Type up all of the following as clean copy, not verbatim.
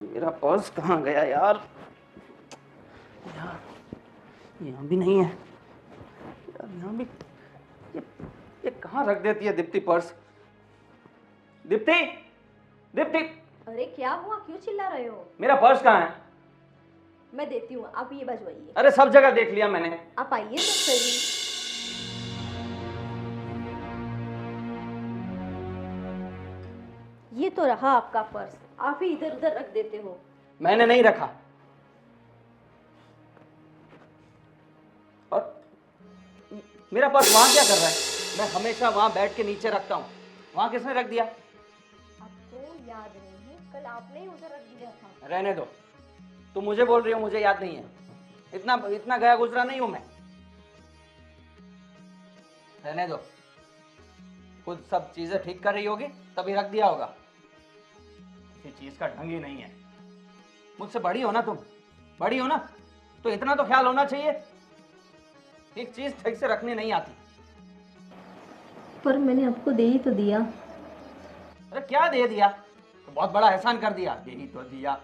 मेरा पर्स कहाँ गया यार? यार यहाँ भी नहीं है यार, यहाँ भी। ये ये कहाँ रख देती है दीप्ति पर्स? दीप्ति, दीप्ति, अरे क्या हुआ, क्यों चिल्ला रहे हो? मेरा पर्स कहाँ है? मैं देती हूँ, आप ये बजवाइए। अरे सब जगह देख लिया मैंने। आप आइए तो सही। ये तो रहा आपका पर्स, आप ही इधर उधर रख देते हो। मैंने नहीं रखा। और मेरा पर्स वहां क्या कर रहा है? मैं हमेशा वहां बैठ के नीचे रखता हूँ, वहां किसने रख दिया? आपको याद नहीं है, कल आपने ही उधर रख दिया था। रहने दो, तुम मुझे बोल रही हो मुझे याद नहीं है? इतना इतना गया गुजरा नहीं हूं मैं। रहने दो, खुद सब चीजें ठीक कर रही होगी तभी रख दिया होगा। किसी चीज का ढंग ही नहीं है। मुझसे बड़ी हो ना तुम, बड़ी हो ना, तो इतना तो ख्याल होना चाहिए। एक चीज ठीक से रखनी नहीं आती। पर मैंने आपको दे ही तो दिया। अरे क्या दे दिया? तो बहुत बड़ा एहसान कर दिया। यही तो दिया।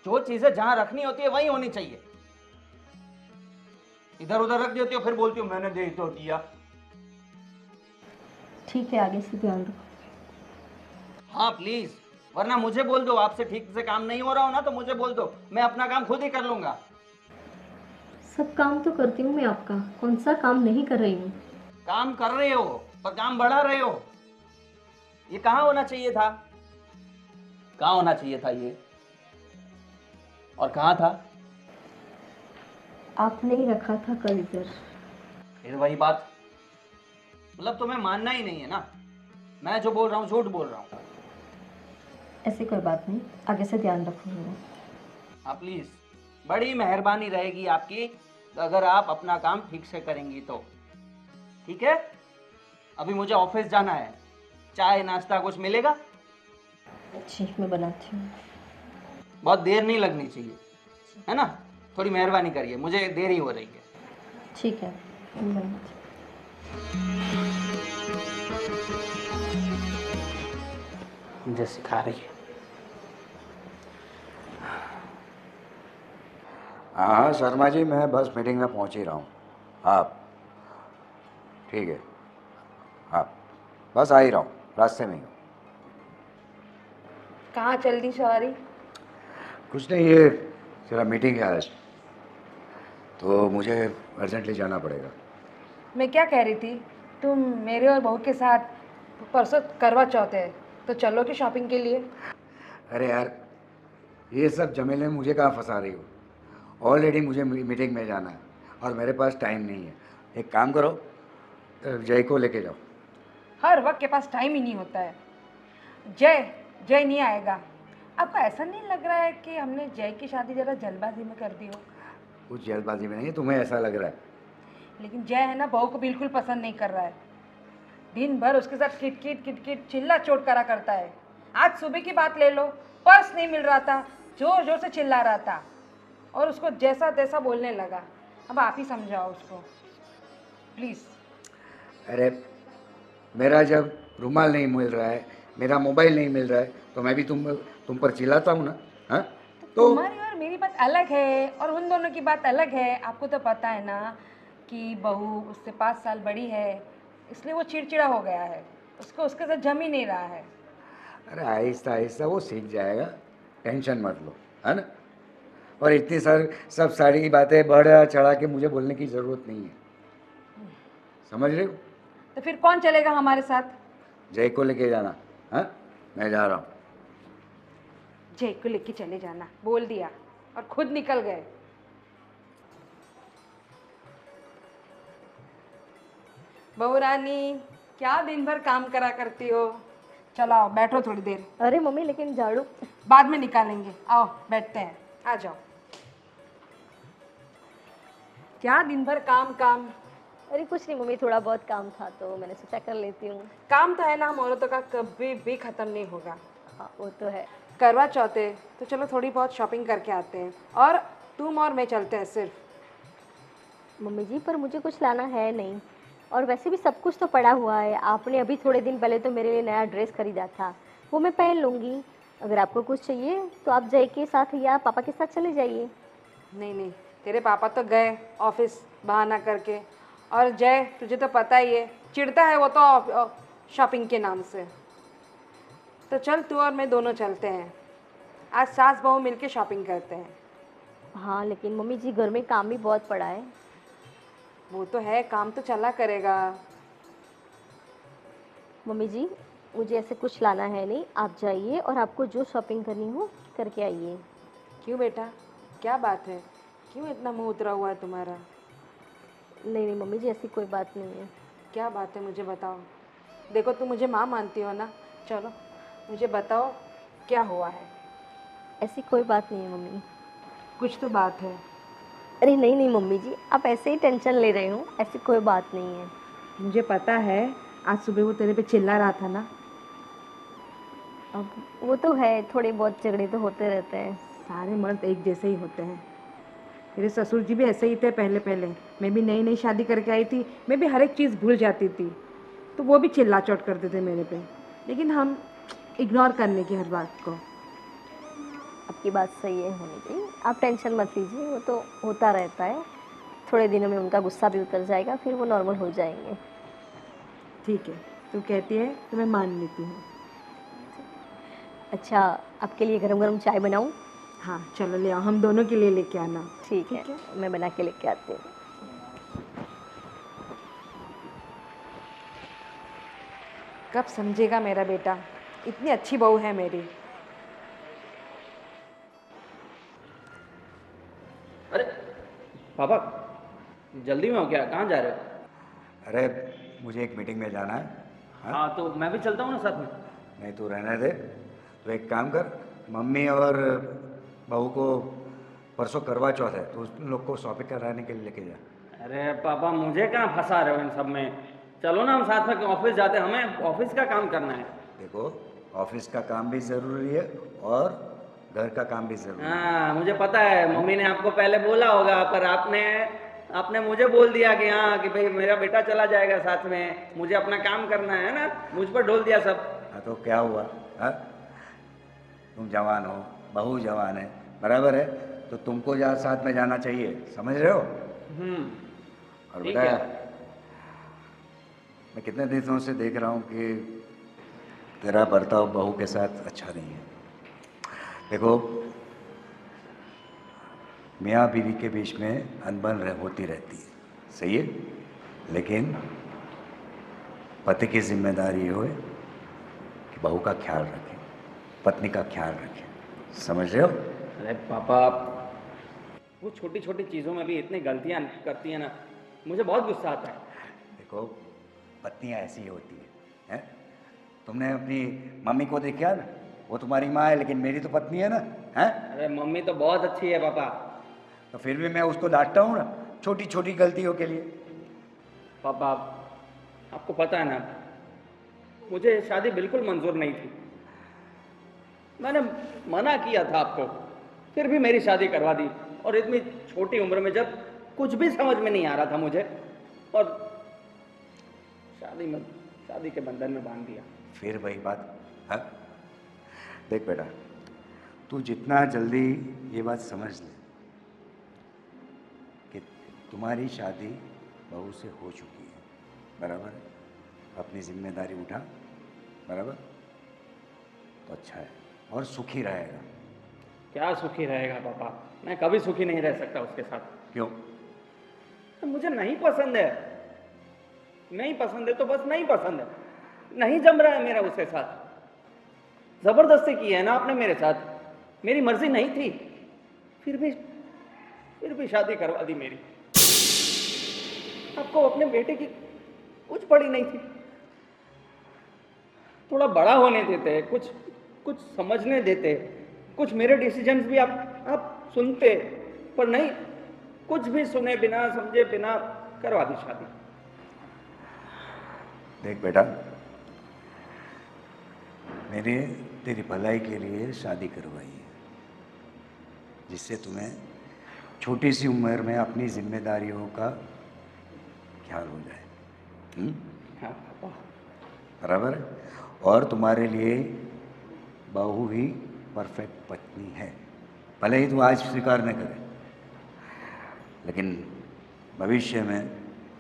जो चीजें जहां रखनी होती है वहीं होनी चाहिए। इधर उधर रख देती हो फिर बोलती हो मैंने दे ही तो दिया। ठीक है, आगे से ध्यान रखो। हाँ प्लीज, वरना मुझे बोल दो। आपसे ठीक से काम नहीं हो रहा हो ना तो मुझे बोल दो, मैं अपना काम खुद ही कर लूंगा। सब काम तो करती हूँ मैं आपका, कौन सा काम नहीं कर रही हूँ? काम कर रहे हो पर काम बढ़ा रहे हो। ये कहाँ होना चाहिए था? कहाँ होना चाहिए था ये? और कहाँ था? आपने ही रखा था कल इधर। फिर वही बात। मतलब तुम्हें मानना ही नहीं है ना? मैं जो बोल रहा हूँ झूठ बोल रहा हूँ। ऐसी कोई बात नहीं, आगे से ध्यान रखूंगी। हाँ प्लीज, बड़ी मेहरबानी रहेगी आपकी अगर आप अपना काम ठीक से करेंगी तो। ठीक है, अभी मुझे ऑफिस जाना है। चाय नाश्ता कुछ मिलेगा? जी, मैं बनाती हूँ। बहुत देर नहीं लगनी चाहिए, है ना? थोड़ी मेहरबानी करिए, मुझे देरी हो रही है। ठीक है, मैं बनाती हूँ। मुझे सिखा रही है। हाँ हाँ शर्मा जी, मैं बस मीटिंग में पहुंच ही रहा हूँ। आप ठीक है? हाँ, बस आ ही रहा हूँ, रास्ते में ही हूँ। कहाँ चल दी सवारी? कुछ नहीं, ये जरा मीटिंग है आज, तो मुझे अर्जेंटली जाना पड़ेगा। मैं क्या कह रही थी, तुम मेरे और बहू के साथ परसों करवा चौथ है, तो चलो कि शॉपिंग के लिए? अरे यार, ये सब झमेले में मुझे कहाँ फंसा रही हो? ऑलरेडी मुझे मीटिंग में जाना है और मेरे पास टाइम नहीं है। एक काम करो, जय को लेके जाओ। हर वक्त के पास टाइम ही नहीं होता है। जय जय नहीं आएगा। आपको ऐसा नहीं लग रहा है कि हमने जय की शादी ज़रा जल्दबाजी में कर दी हो? कुछ जल्दबाजी में नहीं है, तुम्हें ऐसा लग रहा है। लेकिन जय है ना, बहू को बिल्कुल पसंद नहीं कर रहा है। दिन भर उसके साथ किटकिट किटकिट चिल्ला चोट करा करता है। आज सुबह की बात ले लो, पर्स नहीं मिल रहा था, जोर जोर से चिल्ला रहा था और उसको जैसा तैसा बोलने लगा। अब आप ही समझाओ उसको प्लीज़। अरे, मेरा जब रुमाल नहीं मिल रहा है, मेरा मोबाइल नहीं मिल रहा है, तो मैं भी तुम पर चिल्लाता हूँ ना? हाँ तो तुम्हारी और मेरी बात अलग है और उन दोनों की बात अलग है। आपको तो पता है ना कि बहू उससे 5 साल बड़ी है, इसलिए वो चिड़चिड़ा हो गया है। उसको उसके साथ जम ही नहीं रहा है। अरे आहिस्ता आहिस्ता वो सीख जाएगा, टेंशन मत लो, है ना? और इतनी सब सारी बातें बढ़ा चढ़ा के मुझे बोलने की ज़रूरत नहीं है, समझ रहे हो? तो फिर कौन चलेगा हमारे साथ? जय को लेके जाना। हाँ, मैं जा रहा हूँ। जय को लेके चले जाना बोल दिया और खुद निकल गए। बहू रानी, क्या दिन भर काम करा करती हो? चलो आओ बैठो थोड़ी देर। अरे मम्मी, लेकिन झाड़ू बाद में निकालेंगे, आओ बैठते हैं, आ जाओ। क्या दिन भर काम काम? अरे कुछ नहीं मम्मी, थोड़ा बहुत काम था तो मैंने सोचा कर लेती हूँ। काम तो है ना, हम औरतों का कभी भी ख़त्म नहीं होगा। हाँ वो तो है। करवा चौथ है तो चलो थोड़ी बहुत शॉपिंग करके आते हैं, और तुम और मैं चलते हैं सिर्फ। मम्मी जी, पर मुझे कुछ लाना है नहीं, और वैसे भी सब कुछ तो पड़ा हुआ है। आपने अभी थोड़े दिन पहले तो मेरे लिए नया ड्रेस खरीदा था, वो मैं पहन लूँगी। अगर आपको कुछ चाहिए तो आप जय के साथ या पापा के साथ चले जाइए। नहीं नहीं, तेरे पापा तो गए ऑफिस बहाना करके। और जय, तुझे तो पता ही है, चिढ़ता है वो तो शॉपिंग के नाम से। तो चल, तू और मैं दोनों चलते हैं, आज सास बहू मिलके शॉपिंग करते हैं। हाँ लेकिन मम्मी जी घर में काम भी बहुत पड़ा है। वो तो है, काम तो चला करेगा। मम्मी जी मुझे ऐसे कुछ लाना है नहीं, आप जाइए और आपको जो शॉपिंग करनी हो करके आइए। क्यों बेटा, क्या बात है, क्यों इतना मुंह उतरा हुआ है तुम्हारा? नहीं नहीं मम्मी जी ऐसी कोई बात नहीं है। क्या बात है, मुझे बताओ। देखो, तुम मुझे माँ मानती हो ना, चलो मुझे बताओ क्या हुआ है। ऐसी कोई बात नहीं है मम्मी। कुछ तो बात है। अरे नहीं नहीं मम्मी जी, आप ऐसे ही टेंशन ले रहे हो, ऐसी कोई बात नहीं है। मुझे पता है, आज सुबह वो तेरे पे चिल्ला रहा था ना। अब वो तो है, थोड़े बहुत झगड़े तो होते रहते हैं। सारे मर्द एक जैसे ही होते हैं। मेरे ससुर जी भी ऐसे ही थे पहले पहले। मैं भी नई नई शादी करके आई थी, मैं भी हर एक चीज़ भूल जाती थी, तो वो भी चिल्ला चोट करते थे मेरे पे। लेकिन हम इग्नोर करने की हर बात को। आपकी बात सही है मम्मी जी, आप टेंशन मत लीजिए, वो तो होता रहता है। थोड़े दिनों में उनका गुस्सा भी उतर जाएगा, फिर वो नॉर्मल हो जाएंगे। ठीक है, तू कहती है तो मैं मान लेती हूँ। अच्छा, आपके लिए गरम गरम चाय बनाऊं? हाँ चलो ले आओ, हम दोनों के लिए लेके आना। ठीक है, मैं बना के लेके आती हूँ। कब समझेगा मेरा बेटा, इतनी अच्छी बहू है मेरी। अरे पापा, जल्दी में हो क्या? कहाँ जा रहे हो? अरे मुझे एक मीटिंग में जाना है। हाँ? हाँ तो मैं भी चलता हूँ ना साथ में। नहीं तू रहने दे। तो एक काम कर, मम्मी और बहू को परसों करवा चौथ है, तो उन लोग को शॉपिंग कराने के लिए लेके जा। अरे पापा, मुझे कहाँ फंसा रहे हो इन सब में? चलो ना, हम साथ में ऑफिस जाते हैं, हमें ऑफिस का काम करना है। देखो, ऑफिस का काम भी ज़रूरी है और घर का काम भी ज़रूरी है। हाँ मुझे पता है, मम्मी ने आपको पहले बोला होगा, पर आपने आपने मुझे बोल दिया कि हाँ कि भाई मेरा बेटा चला जाएगा साथ में, मुझे अपना काम करना है ना, मुझ पर ढोल दिया सब। हाँ तो क्या हुआ? हाँ, तुम जवान हो, बहू जवान है, बराबर है, तो तुमको जहाँ साथ में जाना चाहिए, समझ रहे हो? और ठीक बेटा, है। मैं कितने दिनों से देख रहा हूँ कि तेरा बर्ताव बहू के साथ अच्छा नहीं है। देखो, मियाँ बीवी के बीच में अनबन होती रहती है, सही है, लेकिन पति की जिम्मेदारी हो कि बहू का ख्याल रखें, पत्नी का ख्याल रखें, समझ रहे हो? अरे पापा, वो छोटी छोटी चीज़ों में भी इतनी गलतियाँ करती है ना, मुझे बहुत गुस्सा आता है। देखो, पत्नियाँ ऐसी ही होती हैं। तुमने अपनी मम्मी को देखा ना, वो तुम्हारी माँ है लेकिन मेरी तो पत्नी है ना, हैं? अरे मम्मी तो बहुत अच्छी है पापा। तो फिर भी मैं उसको डांटता हूँ ना, छोटी छोटी गलतियों के लिए। पापा, आपको पता है ना, मुझे शादी बिल्कुल मंजूर नहीं थी। मैंने मना किया था आपको, फिर भी मेरी शादी करवा दी, और इतनी छोटी उम्र में, जब कुछ भी समझ में नहीं आ रहा था मुझे, और शादी के बंधन में बांध दिया। फिर वही बात। हाँ, देख बेटा, तू जितना जल्दी ये बात समझ ले कि तुम्हारी शादी बहू से हो चुकी है, बराबर है, अपनी जिम्मेदारी उठा, बराबर, तो अच्छा है और सुखी रहेगा। क्या सुखी रहेगा पापा? मैं कभी सुखी नहीं रह सकता उसके साथ। क्यों? तो मुझे नहीं पसंद है, नहीं पसंद है तो बस नहीं पसंद है, नहीं जम रहा है मेरा उसके साथ। जबरदस्ती की है ना आपने मेरे साथ, मेरी मर्जी नहीं थी, फिर भी शादी करवा दी मेरी। आपको अपने बेटे की कुछ पड़ी नहीं थी, थोड़ा बड़ा होने देते, कुछ समझने देते, कुछ मेरे डिसीजंस भी आप सुनते, पर नहीं, कुछ भी सुने बिना समझे बिना करवा दी शादी। देख बेटा, मैंने तेरी भलाई के लिए शादी करवाई है, जिससे तुम्हें छोटी सी उम्र में अपनी जिम्मेदारियों का ख्याल हो जाए। हाँ पापा। बराबर है? और तुम्हारे लिए बहू ही परफेक्ट पत्नी है, भले ही तू आज स्वीकार न करे, लेकिन भविष्य में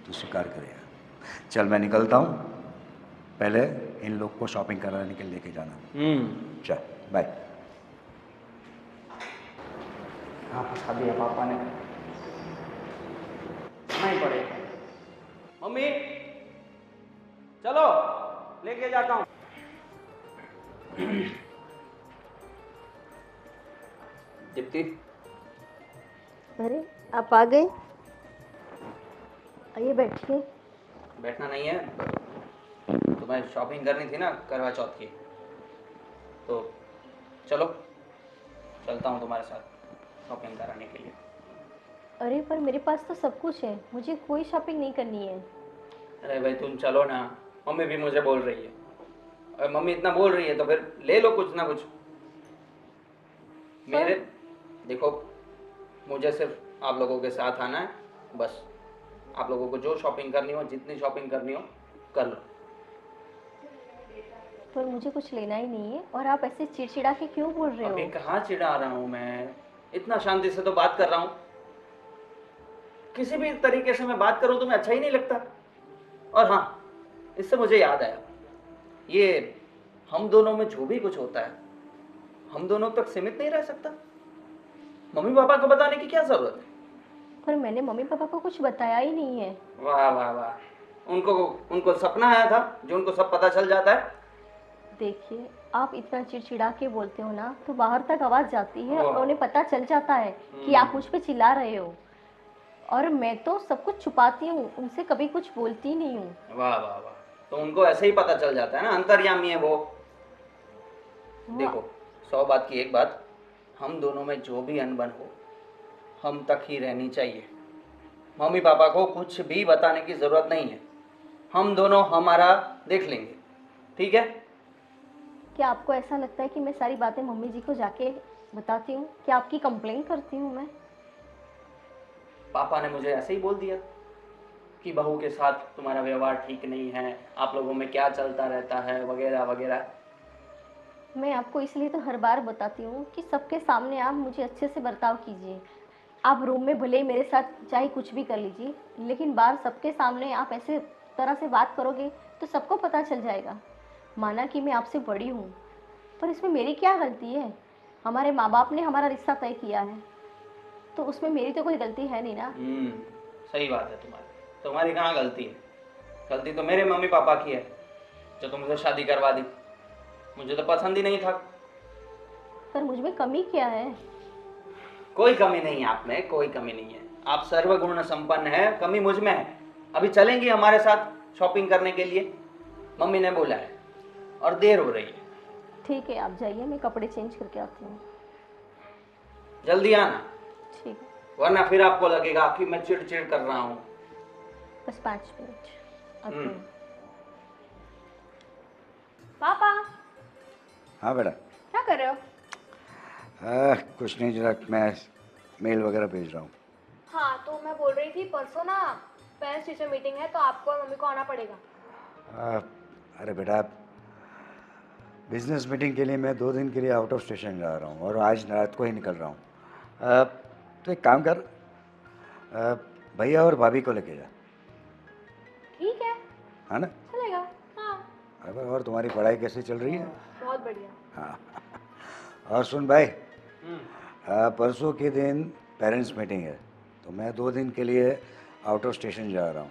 तू स्वीकार करेगा। चल मैं निकलता हूँ, पहले इन लोग को शॉपिंग कराने के लिए लेके जाना। चल बाय। हाँ फंसा दिया पापा ने, नहीं पड़ेगा। मम्मी चलो लेके जाता हूँ। दीप्ति, अरे आप आ गए, आइए बैठिए। बैठना नहीं है, तुम्हें शॉपिंग करनी थी ना करवा चौथ की, तो चलो चलता हूँ तुम्हारे साथ शॉपिंग कराने के लिए। अरे पर मेरे पास तो सब कुछ है, मुझे कोई शॉपिंग नहीं करनी है। अरे भाई तुम चलो ना, मम्मी भी मुझे बोल रही है, और मम्मी इतना बोल रही है तो फिर ले लो कुछ ना कुछ। मेरे देखो, मुझे सिर्फ आप लोगों के साथ आना है, बस आप लोगों को जो शॉपिंग करनी हो, जितनी शॉपिंग करनी हो कर लो। पर मुझे कुछ लेना ही नहीं है, और आप ऐसे चिड़चिड़ा के क्यों बोल रहे अभी हो? कहाँ चिढ़ा रहा हूँ मैं, इतना शांति से तो बात कर रहा हूँ। किसी भी तरीके से मैं बात करूँ तुम्हें अच्छा ही नहीं लगता। और हाँ, इससे मुझे याद आया, ये हम दोनों में जो भी कुछ होता है हम दोनों तक सीमित नहीं रह सकता। मम्मी पापा को बताने की क्या जरूरत है? पर मैंने मम्मी पापा को कुछ बताया ही नहीं है। वाह वाह वाह, उनको सपना आया था जो उनको सब पता चल जाता है। देखिए, आप इतना चिड़चिड़ा के बोलते हो ना तो बाहर तक आवाज़ जाती है और ओह। उन्हें पता चल जाता है कि आप मुझ पे चिल्ला रहे हो। और मैं तो सब कुछ छुपाती हूँ, उनसे कभी कुछ बोलती नहीं हूँ। वाह वाह वाह, तो उनको ऐसे ही पता चल जाता है ना, अंतर्यामी है वो। देखो, 100 बात की एक बात, हम दोनों में जो भी अनबन हो हम तक ही रहनी चाहिए। मम्मी पापा को कुछ भी बताने की जरूरत नहीं है, हम दोनों हमारा देख लेंगे, ठीक है? क्या आपको ऐसा लगता है कि मैं सारी बातें मम्मी जी को जाके बताती हूँ? क्या आपकी कंप्लेन करती हूँ मैं? पापा ने मुझे ऐसे ही बोल दिया कि बहू के साथ तुम्हारा व्यवहार ठीक नहीं है, आप लोगों में क्या चलता रहता है वगैरह वगैरह। मैं आपको इसलिए तो हर बार बताती हूँ कि सबके सामने आप मुझे अच्छे से बर्ताव कीजिए। आप रूम में भले ही मेरे साथ चाहे कुछ भी कर लीजिए, लेकिन बाहर सबके सामने आप ऐसे तरह से बात करोगे तो सबको पता चल जाएगा। माना कि मैं आपसे बड़ी हूँ, पर इसमें मेरी क्या गलती है? हमारे माँ बाप ने हमारा रिश्ता तय किया है, तो उसमें मेरी तो कोई गलती है नहीं ना। सही बात है तुम्हारी कहाँ गलती है? गलती तो मेरे मम्मी पापा की है जो तुमसे शादी करवा दी। मुझे तो पसंद ही नहीं था। पर मुझ में कमी क्या है? कोई कमी नहीं है आप में, कोई कमी नहीं है, आप सर्वगुण संपन्न है, कमी मुझ में है। अभी चलेंगी हमारे साथ शॉपिंग करने के लिए, मम्मी ने बोला है, और देर हो रही है। ठीक है, आप जाइए, मैं कपड़े चेंज करके आती हूँ। जल्दी आना, ठीक है, वरना फिर आपको लगेगा कि मैं चिड़चिड़ कर रहा हूँ। बस 5 मिनट आती हूँ। पापा हाँ बेटा। क्या कर रहे हो? कुछ नहीं, जरा मैं मेल वगैरह भेज रहा हूँ। हाँ, तो मैं बोल रही थी परसों ना पेरेंट्स टीचर मीटिंग है, तो आपको और मम्मी को आना पड़ेगा। अरे बेटा, बिजनेस मीटिंग के लिए मैं 2 दिन के लिए आउट ऑफ स्टेशन जा रहा हूँ और आज रात को ही निकल रहा हूँ। तो एक काम कर, भैया और भाभी को लेके जा, ठीक है, है ना? चलेगा। हाँ, अरे और तुम्हारी पढ़ाई कैसे चल रही है? बहुत बढ़िया। हाँ। और सुन भाई, परसों के दिन पेरेंट्स मीटिंग है, तो मैं 2 दिन के लिए आउट ऑफ स्टेशन जा रहा हूँ,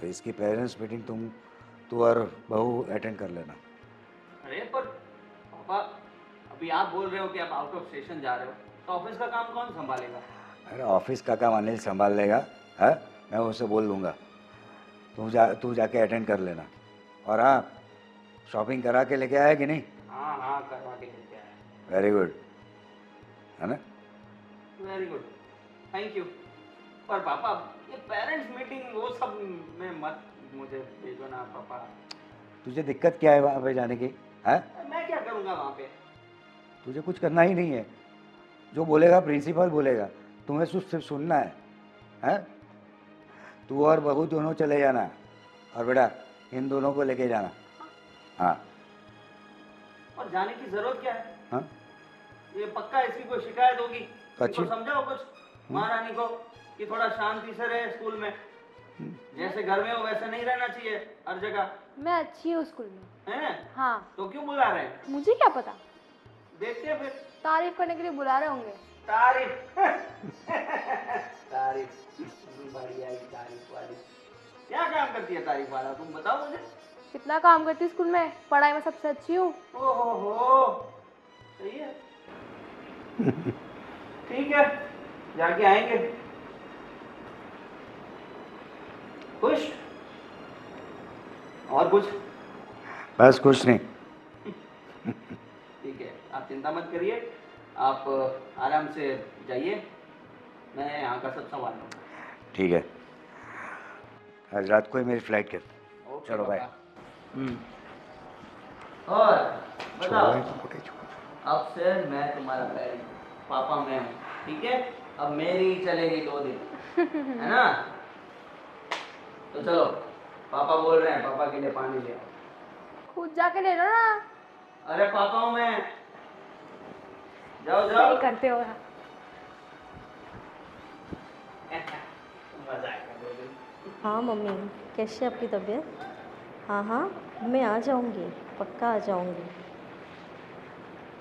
तो इसकी पेरेंट्स मीटिंग तू और बहू अटेंड कर लेना। अरे पर पापा, अभी आप बोल रहे हो कि आप आउट ऑफ स्टेशन जा रहे हो, तो ऑफिस का काम कौन संभालेगा? अरे ऑफिस का काम अनिल संभाल लेगा, है? मैं उससे बोल दूँगा, तू जाके अटेंड कर लेना। और हाँ, शॉपिंग करा के लेके आया कि नहीं? हाँ हाँ, करवा के लेके आया। वेरी गुड, है ना? Very good, thank you. पर पापा, ये पेरेंट्स मीटिंग वो सब में मत मुझे भेजो ना पापा। तुझे दिक्कत क्या है वहाँ पे जाने की, है? मैं क्या करूँगा वहाँ पे? तुझे कुछ करना ही नहीं है, जो बोलेगा प्रिंसिपल बोलेगा, तुम्हें सिर्फ सुनना है? तू और बहू दोनों चले जाना, और बेटा इन दोनों को लेके जाना। हाँ और जाने की जरूरत क्या है? हाँ, ये पक्का इसकी कोई शिकायत होगी। अच्छी। इसको समझाओ कुछ महारानी को कि थोड़ा शांति से रहे स्कूल में, जैसे घर में हो वैसे नहीं रहना चाहिए हर जगह। मैं अच्छी हूँ स्कूल में। हैं? हाँ, तो क्यों बुला रहे हैं? मुझे क्या पता, देखते हैं फिर। तारीफ करने के लिए बुला रहे होंगे। तारीफ तारीफ बढ़िया ही तारीफ वाली। क्या काम करती है तारीफ वाला, तुम बताओ मुझे। कितना काम करती हूँ स्कूल में, पढ़ाई में सबसे अच्छी हूँ। ओहो हो, सही है। ठीक है, जाके आएंगे। खुश? और कुछ? बस कुछ नहीं। ठीक है, आप चिंता मत करिए, आप आराम से जाइए, मैं यहाँ का सब संभाल लूँगा। ठीक है, आज रात को ही मेरी फ्लाइट कर। ओके चलो बाय। और बताओ, छोड़ो। अब से मैं तुम्हारा पेरेंट, पापा मैं हूँ, ठीक है? अब मेरी चलेगी 2 दिन, है ना? तो चलो, पापा बोल रहे हैं, पापा के लिए पानी ले आओ। खुद जाके ले लो ना। अरे पापा हूँ मैं, जाओ जाओ। सही करते हो। मजा आएगा 2 दिन। हाँ मम्मी, कैसी है आपकी तबीयत? हाँ हाँ, मैं आ जाऊँगी, पक्का आ जाऊँगी।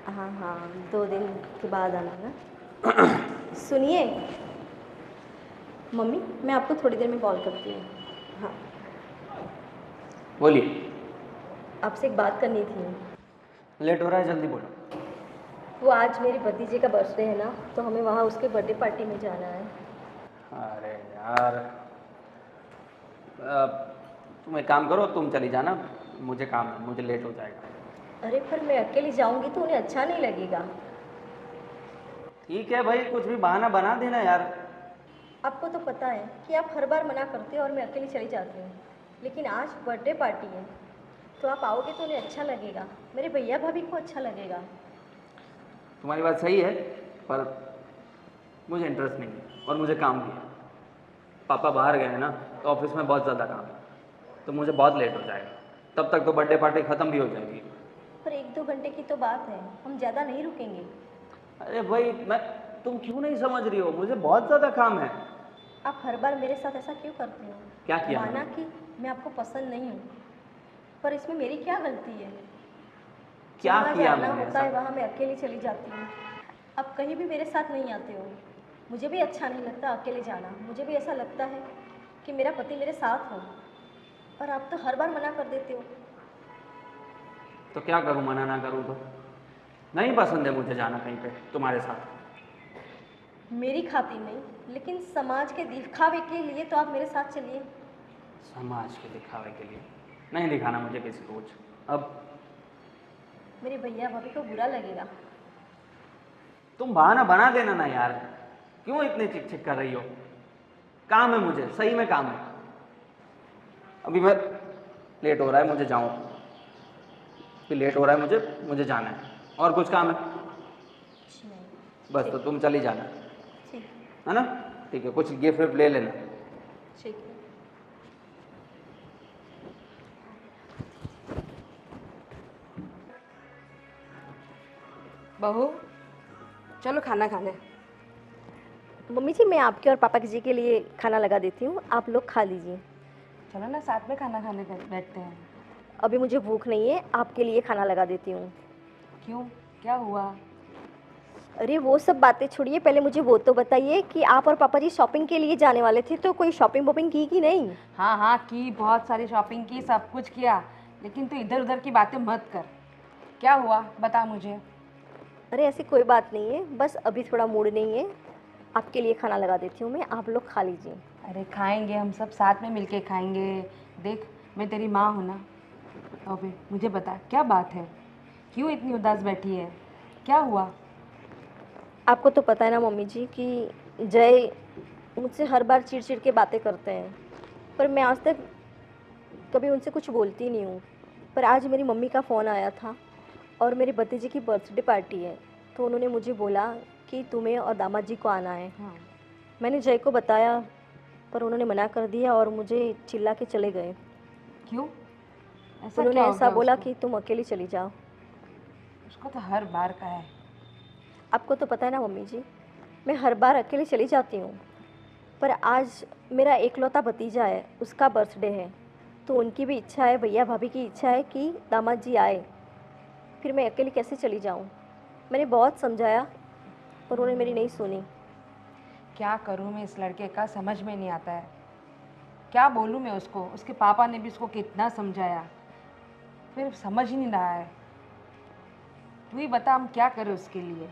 हाँ हाँ, 2 दिन के बाद आना ना। सुनिए मम्मी, मैं आपको थोड़ी देर में कॉल करती हूँ। हाँ, बोलिए। आपसे एक बात करनी थी। लेट हो रहा है, जल्दी बोलो। वो आज मेरे भतीजे का बर्थडे है ना, तो हमें वहाँ उसके बर्थडे पार्टी में जाना है। अरे यार, तुम एक काम करो, तुम चली जाना, मुझे काम है, मुझे लेट हो जाएगा। अरे पर मैं अकेली जाऊँगी तो उन्हें अच्छा नहीं लगेगा। ठीक है भाई, कुछ भी बहाना बना देना यार। आपको तो पता है कि आप हर बार मना करते हो और मैं अकेली चली जाती हूँ, लेकिन आज बर्थडे पार्टी है तो आप आओगे तो उन्हें अच्छा लगेगा, मेरे भैया भाभी को अच्छा लगेगा। तुम्हारी बात सही है, पर मुझे इंटरेस्ट नहीं है और मुझे काम भी है। पापा बाहर गए हैं ना, तो ऑफिस में बहुत ज़्यादा काम है, तो मुझे बहुत लेट हो जाएगा। तब तक तो बर्थडे पार्टी ख़त्म भी हो जाएगी। पर 1-2 घंटे की तो बात है, हम ज़्यादा नहीं रुकेंगे। अरे भाई, तुम क्यों नहीं समझ रही हो, मुझे बहुत ज़्यादा काम है। आप हर बार मेरे साथ ऐसा क्यों करते हो? क्या किया माना मैंने? कि मैं आपको पसंद नहीं हूँ, पर इसमें मेरी क्या गलती है? क्या जहाँ किया जाना मैंने होता है ऐसा? वहाँ मैं अकेली चली जाती हूँ। आप कहीं भी मेरे साथ नहीं आते हो। मुझे भी अच्छा नहीं लगता अकेले जाना। मुझे भी ऐसा लगता है कि मेरा पति मेरे साथ हो, और आप तो हर बार मना कर देते हो। तो क्या करूँ, मना ना करूँ तो? नहीं पसंद है मुझे जाना कहीं पे तुम्हारे साथ। मेरी खातिर नहीं, लेकिन समाज के दिखावे के लिए तो आप मेरे साथ चलिए। समाज के दिखावे के लिए नहीं दिखाना मुझे किसी को कुछ। अब मेरे भैया भाभी को बुरा लगेगा। तुम बहाना बना देना ना यार, क्यों इतनी चिक चिक कर रही हो? काम है मुझे, सही में काम है। अभी मैं लेट हो रहा है, मुझे जाऊँ, फिर लेट हो रहा है मुझे जाना है, और कुछ काम है बस। तो तुम चली जाना, ठीक है ना? ठीक है, कुछ गिफ्ट विफ्ट ले लेना। ठीक है। बहू, चलो खाना खाने। मम्मी जी, मैं आपके और पापा जी के लिए खाना लगा देती हूँ, आप लोग खा लीजिए। चलो ना, साथ में खाना खाने बैठते हैं। अभी मुझे भूख नहीं है, आपके लिए खाना लगा देती हूँ। क्यों, क्या हुआ? अरे वो सब बातें छोड़िए, पहले मुझे वो तो बताइए कि आप और पापा जी शॉपिंग के लिए जाने वाले थे, तो कोई शॉपिंग वॉपिंग की कि नहीं? हाँ हाँ की, बहुत सारी शॉपिंग की, सब कुछ किया, लेकिन तू इधर उधर की बातें मत कर। क्या हुआ, बता मुझे। अरे ऐसी कोई बात नहीं है, बस अभी थोड़ा मूड नहीं है। आपके लिए खाना लगा देती हूँ मैं, आप लोग खा लीजिए। अरे खाएंगे, हम सब साथ में मिलके खाएंगे। देख, मैं तेरी माँ हूँ ना। अबे मुझे बता, क्या बात है, क्यों इतनी उदास बैठी है, क्या हुआ? आपको तो पता है ना मम्मी जी कि जय मुझसे हर बार चिड़ के बातें करते हैं, पर मैं आज तक कभी उनसे कुछ बोलती नहीं हूँ। पर आज मेरी मम्मी का फ़ोन आया था और मेरे भतीजे की बर्थडे पार्टी है, तो उन्होंने मुझे बोला कि तुम्हें और दामाद जी को आना है। हाँ। मैंने जय को बताया, पर उन्होंने मना कर दिया और मुझे चिल्ला के चले गए। क्यों, ऐसा उन्होंने क्या हो ऐसा गया बोला उसको? कि तुम अकेली चली जाओ। उसको तो हर बार का है। आपको तो पता है ना मम्मी जी, मैं हर बार अकेले चली जाती हूँ, पर आज मेरा एकलौता भतीजा है, उसका बर्थडे है, तो उनकी भी इच्छा है, भैया भाभी की इच्छा है कि दामाद जी आए। फिर मैं अकेले कैसे चली जाऊँ? मैंने बहुत समझाया पर उन्होंने मेरी नहीं सुनी। क्या करूँ मैं इस लड़के का, समझ में नहीं आता है। क्या बोलूँ मैं उसको? उसके पापा ने भी उसको कितना समझाया, फिर समझ ही नहीं रहा है। तू ही बता, हम क्या करें उसके लिए?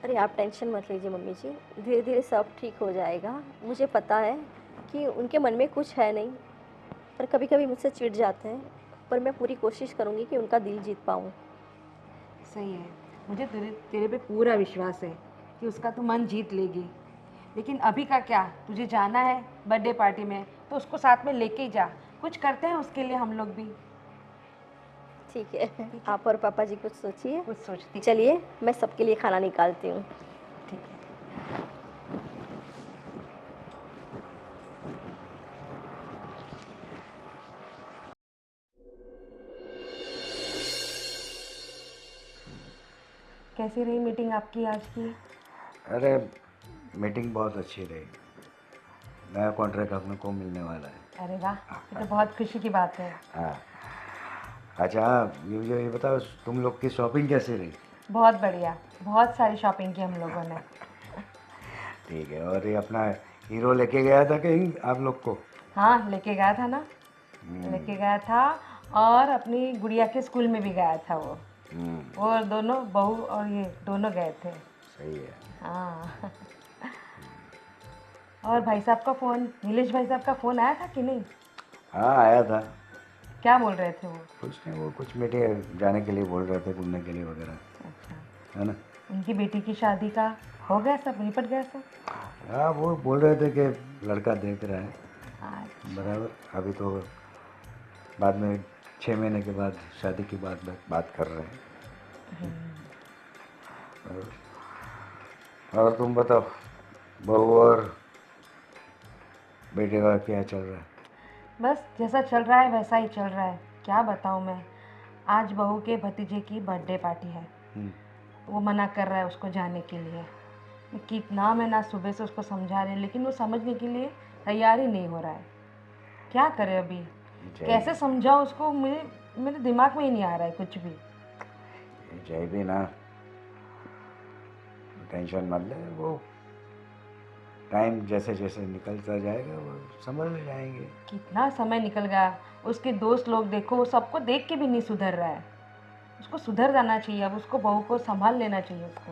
अरे आप टेंशन मत लीजिए मम्मी जी, धीरे धीरे सब ठीक हो जाएगा। मुझे पता है कि उनके मन में कुछ है नहीं, पर कभी कभी मुझसे चिढ़ जाते हैं, पर मैं पूरी कोशिश करूँगी कि उनका दिल जीत पाऊँ। सही है, मुझे तेरे पे पूरा विश्वास है कि उसका तू मन जीत लेगी। लेकिन अभी का क्या, तुझे जाना है बर्थडे पार्टी में तो उसको साथ में लेके ही जा। कुछ करते हैं उसके लिए हम लोग भी। ठीक है, आप और पापा जी कुछ सोचिए। कुछ सोचती। चलिए मैं सबके लिए खाना निकालती हूँ। ठीक है। कैसी रही मीटिंग आपकी आज की? अरे मीटिंग बहुत अच्छी रही। नया कॉन्ट्रैक्ट अपने को मिलने वाला है। अरे वाह, ये तो बहुत खुशी की बात है। हाँ। अच्छा हाँ, मुझे ये बताओ तुम लोग की शॉपिंग कैसी रही? बहुत बढ़िया, बहुत सारी शॉपिंग की हम लोगों ने। ठीक है। और ये अपना हीरो लेके गया था कहीं आप लोग को? हाँ, लेके गया था ना, लेके गया था। और अपनी गुड़िया के स्कूल में भी गया था वो। और दोनों बहू और ये दोनों गए थे। सही है। हाँ। और भाई साहब का फ़ोन, नीलेश भाई साहब का फ़ोन आया था कि नहीं? हाँ आया था। क्या बोल रहे थे वो? कुछ नहीं, वो कुछ मीटिंग जाने के लिए बोल रहे थे, घूमने के लिए वगैरह, अच्छा। है ना। उनकी बेटी की शादी का हो गया सब, निपट गया सब? हाँ वो बोल रहे थे कि लड़का देख रहा है। अच्छा। बराबर। अभी तो बाद में 6 महीने के बाद शादी की बात कर रहे हैं। और तुम बताओ, बहू और बेटे का क्या चल रहा है? बस जैसा चल रहा है वैसा ही चल रहा है। क्या बताऊँ मैं, आज बहू के भतीजे की बर्थडे पार्टी है। वो मना कर रहा है उसको जाने के लिए। कितना मैं ना सुबह से उसको समझा रही हूँ, लेकिन वो समझने के लिए तैयार ही नहीं हो रहा है। क्या करे अभी, कैसे समझाऊँ उसको? मेरे दिमाग में ही नहीं आ रहा है कुछ भी। जय भी ना, टेंशन मत ले। वो टाइम जैसे जैसे निकलता जाएगा वो समझ में जाएंगे। कितना समय निकल गया, उसके दोस्त लोग देखो, वो सबको देख के भी नहीं सुधर रहा है। उसको सुधर जाना चाहिए, अब उसको बहू को संभाल लेना चाहिए उसको।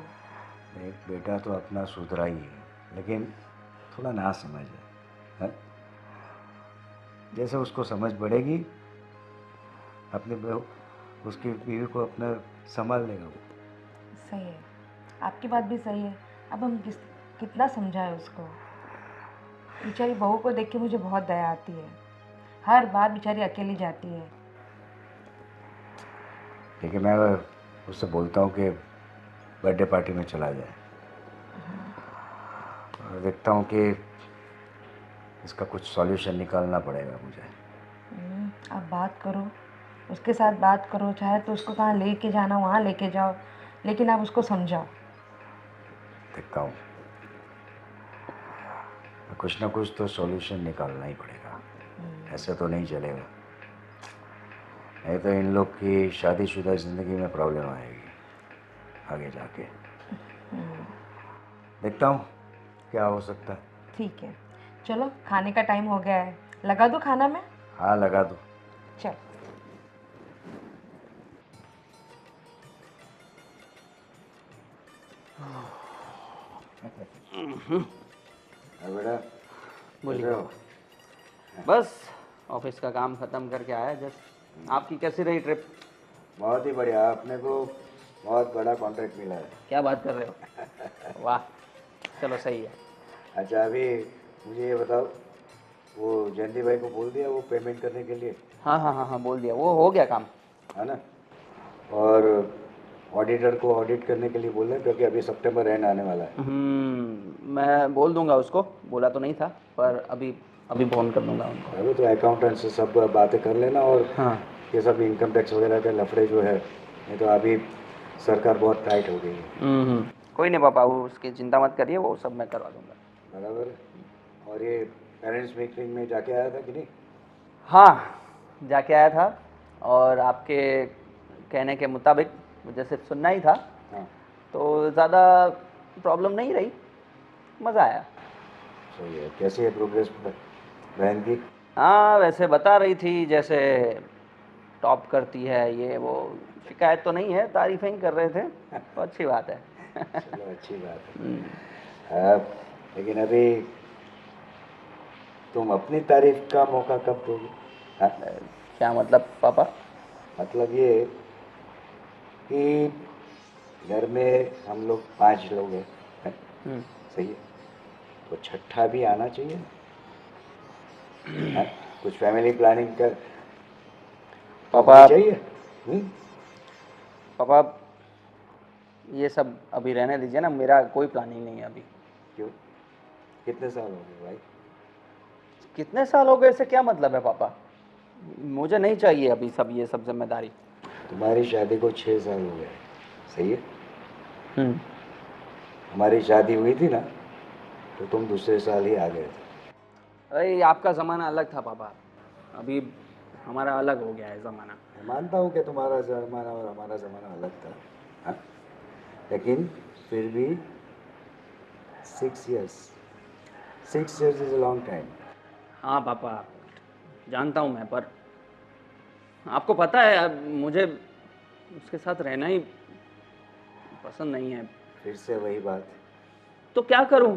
एक बेटा तो अपना सुधरा ही है, लेकिन थोड़ा ना समझ है। जैसे उसको समझ बढ़ेगी, अपने उसकी बीवी को अपना संभाल लेगा वो। सही है, आपकी बात भी सही है। अब हम कितना समझाएं उसको? बेचारी बहू को देख के मुझे बहुत दया आती है। हर बार बेचारी अकेली जाती है। ठीक है, मैं उससे बोलता हूँ कि बर्थडे पार्टी में चला जाए। और देखता हूँ कि इसका कुछ सॉल्यूशन निकालना पड़ेगा मुझे। आप बात करो, उसके साथ बात करो, चाहे तो उसको कहाँ लेके जाना वहाँ लेके जाओ, लेकिन आप उसको समझाओ। देखता हूँ, कुछ ना कुछ तो सॉल्यूशन निकालना ही पड़ेगा। ऐसे तो नहीं चलेगा, नहीं तो इन लोग की शादीशुदा ज़िंदगी में प्रॉब्लम आएगी आगे जाके। देखता हूँ क्या हो सकता है। ठीक है, चलो खाने का टाइम हो गया है, लगा दो खाना में? हाँ लगा दो। चल। बेटा बोलिए। बस ऑफिस का काम ख़त्म करके आया जस्ट। आपकी कैसी रही ट्रिप? बहुत ही बढ़िया, आपने को बहुत बड़ा कॉन्ट्रैक्ट मिला है। क्या बात कर रहे हो? वाह, चलो सही है। अच्छा अभी मुझे ये बताओ, वो जयंती भाई को बोल दिया वो पेमेंट करने के लिए? हाँ हाँ हाँ हाँ, बोल दिया, वो हो गया काम, है ना। और ऑडिटर को ऑडिट करने के लिए बोल रहे, क्योंकि अभी सितंबर एंड आने वाला है। मैं बोल दूंगा उसको, बोला तो नहीं था पर अभी फ़ोन कर दूंगा उनको। अभी तो अकाउंटेंट से सब बातें कर लेना, और हाँ ये सब इनकम टैक्स वगैरह के लफड़े जो है, नहीं तो अभी सरकार बहुत टाइट हो गई है। कोई नहीं पापा, वो उसकी चिंता मत करिए, वो सब मैं करवा दूंगा। बराबर। और ये पेरेंट्स मीटिंग में जाके आया था कि नहीं? हाँ, जाके आया था, और आपके कहने के मुताबिक मुझे सिर्फ सुनना ही था, हाँ। तो ज़्यादा प्रॉब्लम नहीं रही, मज़ा आया। सही है। कैसी है प्रोग्रेस बहन की? हाँ, वैसे बता रही थी जैसे टॉप करती है, ये वो, शिकायत तो नहीं है, तारीफ़ें ही कर रहे थे, तो अच्छी बात है। चलो अच्छी बात है। लेकिन अभी तुम अपनी तारीफ का मौका कब दोगे? हाँ? क्या मतलब पापा? मतलब ये कि घर में हम लोग 5 लोग हैं। सही है, तो छठा भी आना चाहिए। हाँ? कुछ फैमिली प्लानिंग कर पापा चाहिए। पापा, ये सब अभी रहने दीजिए ना, मेरा कोई प्लानिंग नहीं है अभी। क्यों? कितने साल हो गए भाई? कितने साल हो गए, इससे क्या मतलब है पापा? मुझे नहीं चाहिए अभी सब ये सब जिम्मेदारी। तुम्हारी शादी को 6 साल हो गए। सही है। हमारी शादी हुई थी ना, तो तुम दूसरे साल ही आ गए थे। अरे आपका ज़माना अलग था पापा, अभी हमारा अलग हो गया है ज़माना। मैं मानता हूँ कि तुम्हारा ज़माना और हमारा ज़माना अलग था। हाँ? लेकिन फिर भी 6 years is a long time. हाँ पापा, जानता हूँ मैं, पर आपको पता है अब मुझे उसके साथ रहना ही पसंद नहीं है। फिर से वही बात। तो क्या करूँ,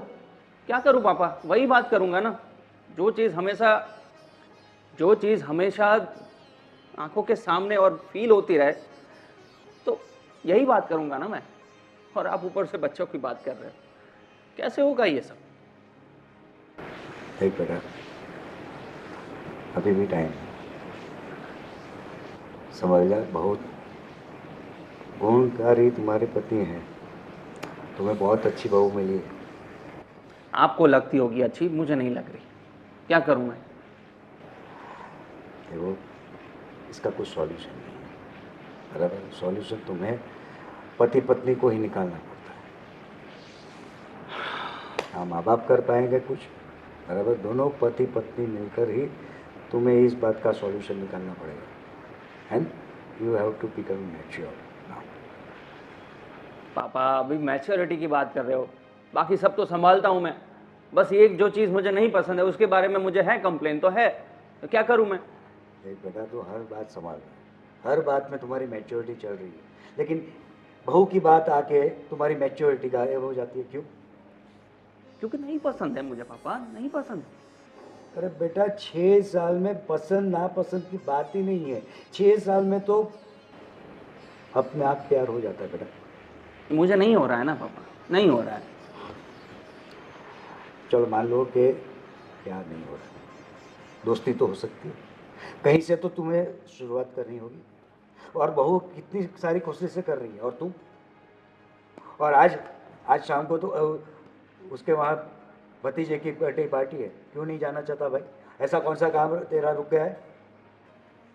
क्या करूँ पापा? वही बात करूँगा ना, जो चीज़ हमेशा आंखों के सामने और फील होती रहे, तो यही बात करूँगा ना मैं। और आप ऊपर से बच्चों की बात कर रहे हो, कैसे होगा ये सब? देख बेटा, अभी भी टाइम है। समझ जा, बहुत गुणकारी तुम्हारे पति हैं, तुम्हें बहुत अच्छी बहू मिली है। आपको लगती होगी अच्छी, मुझे नहीं लग रही, क्या करूँ मैं? देखो, इसका कुछ सॉल्यूशन नहीं है। बराबर, सॉल्यूशन तुम्हें पति पत्नी को ही निकालना पड़ता है। हाँ, माँ बाप कर पाएंगे कुछ, बराबर, दोनों पति पत्नी मिलकर ही तुम्हें इस बात का सॉल्यूशन निकालना पड़ेगा। And you have to become mature now. पापा अभी मैच्योरिटी की बात कर रहे हो, बाकी सब तो संभालता हूँ मैं, बस एक जो चीज़ मुझे नहीं पसंद है उसके बारे में मुझे है कंप्लेन, तो है, तो क्या करूँ मैं? देख बेटा, तो हर बात संभाल रहा है, हर बात में तुम्हारी मैच्योरिटी चल रही है, लेकिन बहू की बात आके तुम्हारी मैच्योरिटी गायब हो जाती है। क्यों? क्योंकि नहीं पसंद है मुझे पापा, नहीं पसंद। अरे बेटा, 6 साल में पसंद नापसंद की बात ही नहीं है। 6 साल में तो अपने आप प्यार हो जाता है बेटा। मुझे नहीं हो रहा है ना पापा, नहीं हो रहा है। चलो मान लो कि प्यार नहीं हो रहा, दोस्ती तो हो सकती है। कहीं से तो तुम्हें शुरुआत करनी होगी, और बहू कितनी सारी कोशिशें कर रही है, और तुम, और आज आज शाम को तो उसके वहाँ भतीजे की बर्थडे पार्टी है, क्यों नहीं जाना चाहता भाई? ऐसा कौन सा काम तेरा रुक गया है?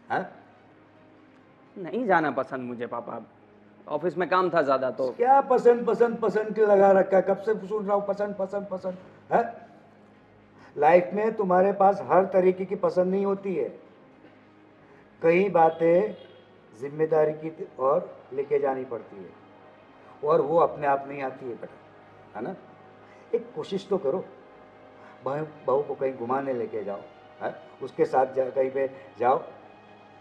हाँ? नहीं जाना पसंद मुझे पापा, ऑफिस में काम था ज़्यादा तो। क्या पसंद पसंद पसंद क्यों लगा रखा है? कब से सुन रहा हूँ पसंद पसंद पसंद है। लाइफ में तुम्हारे पास हर तरीके की पसंद नहीं होती है। कई बातें जिम्मेदारी की और लेके जानी पड़ती है, और वो अपने आप नहीं आती है बेटा, है ना? एक कोशिश तो करो, बहू को कहीं घुमाने लेके जाओ, है, उसके साथ कहीं पे जाओ,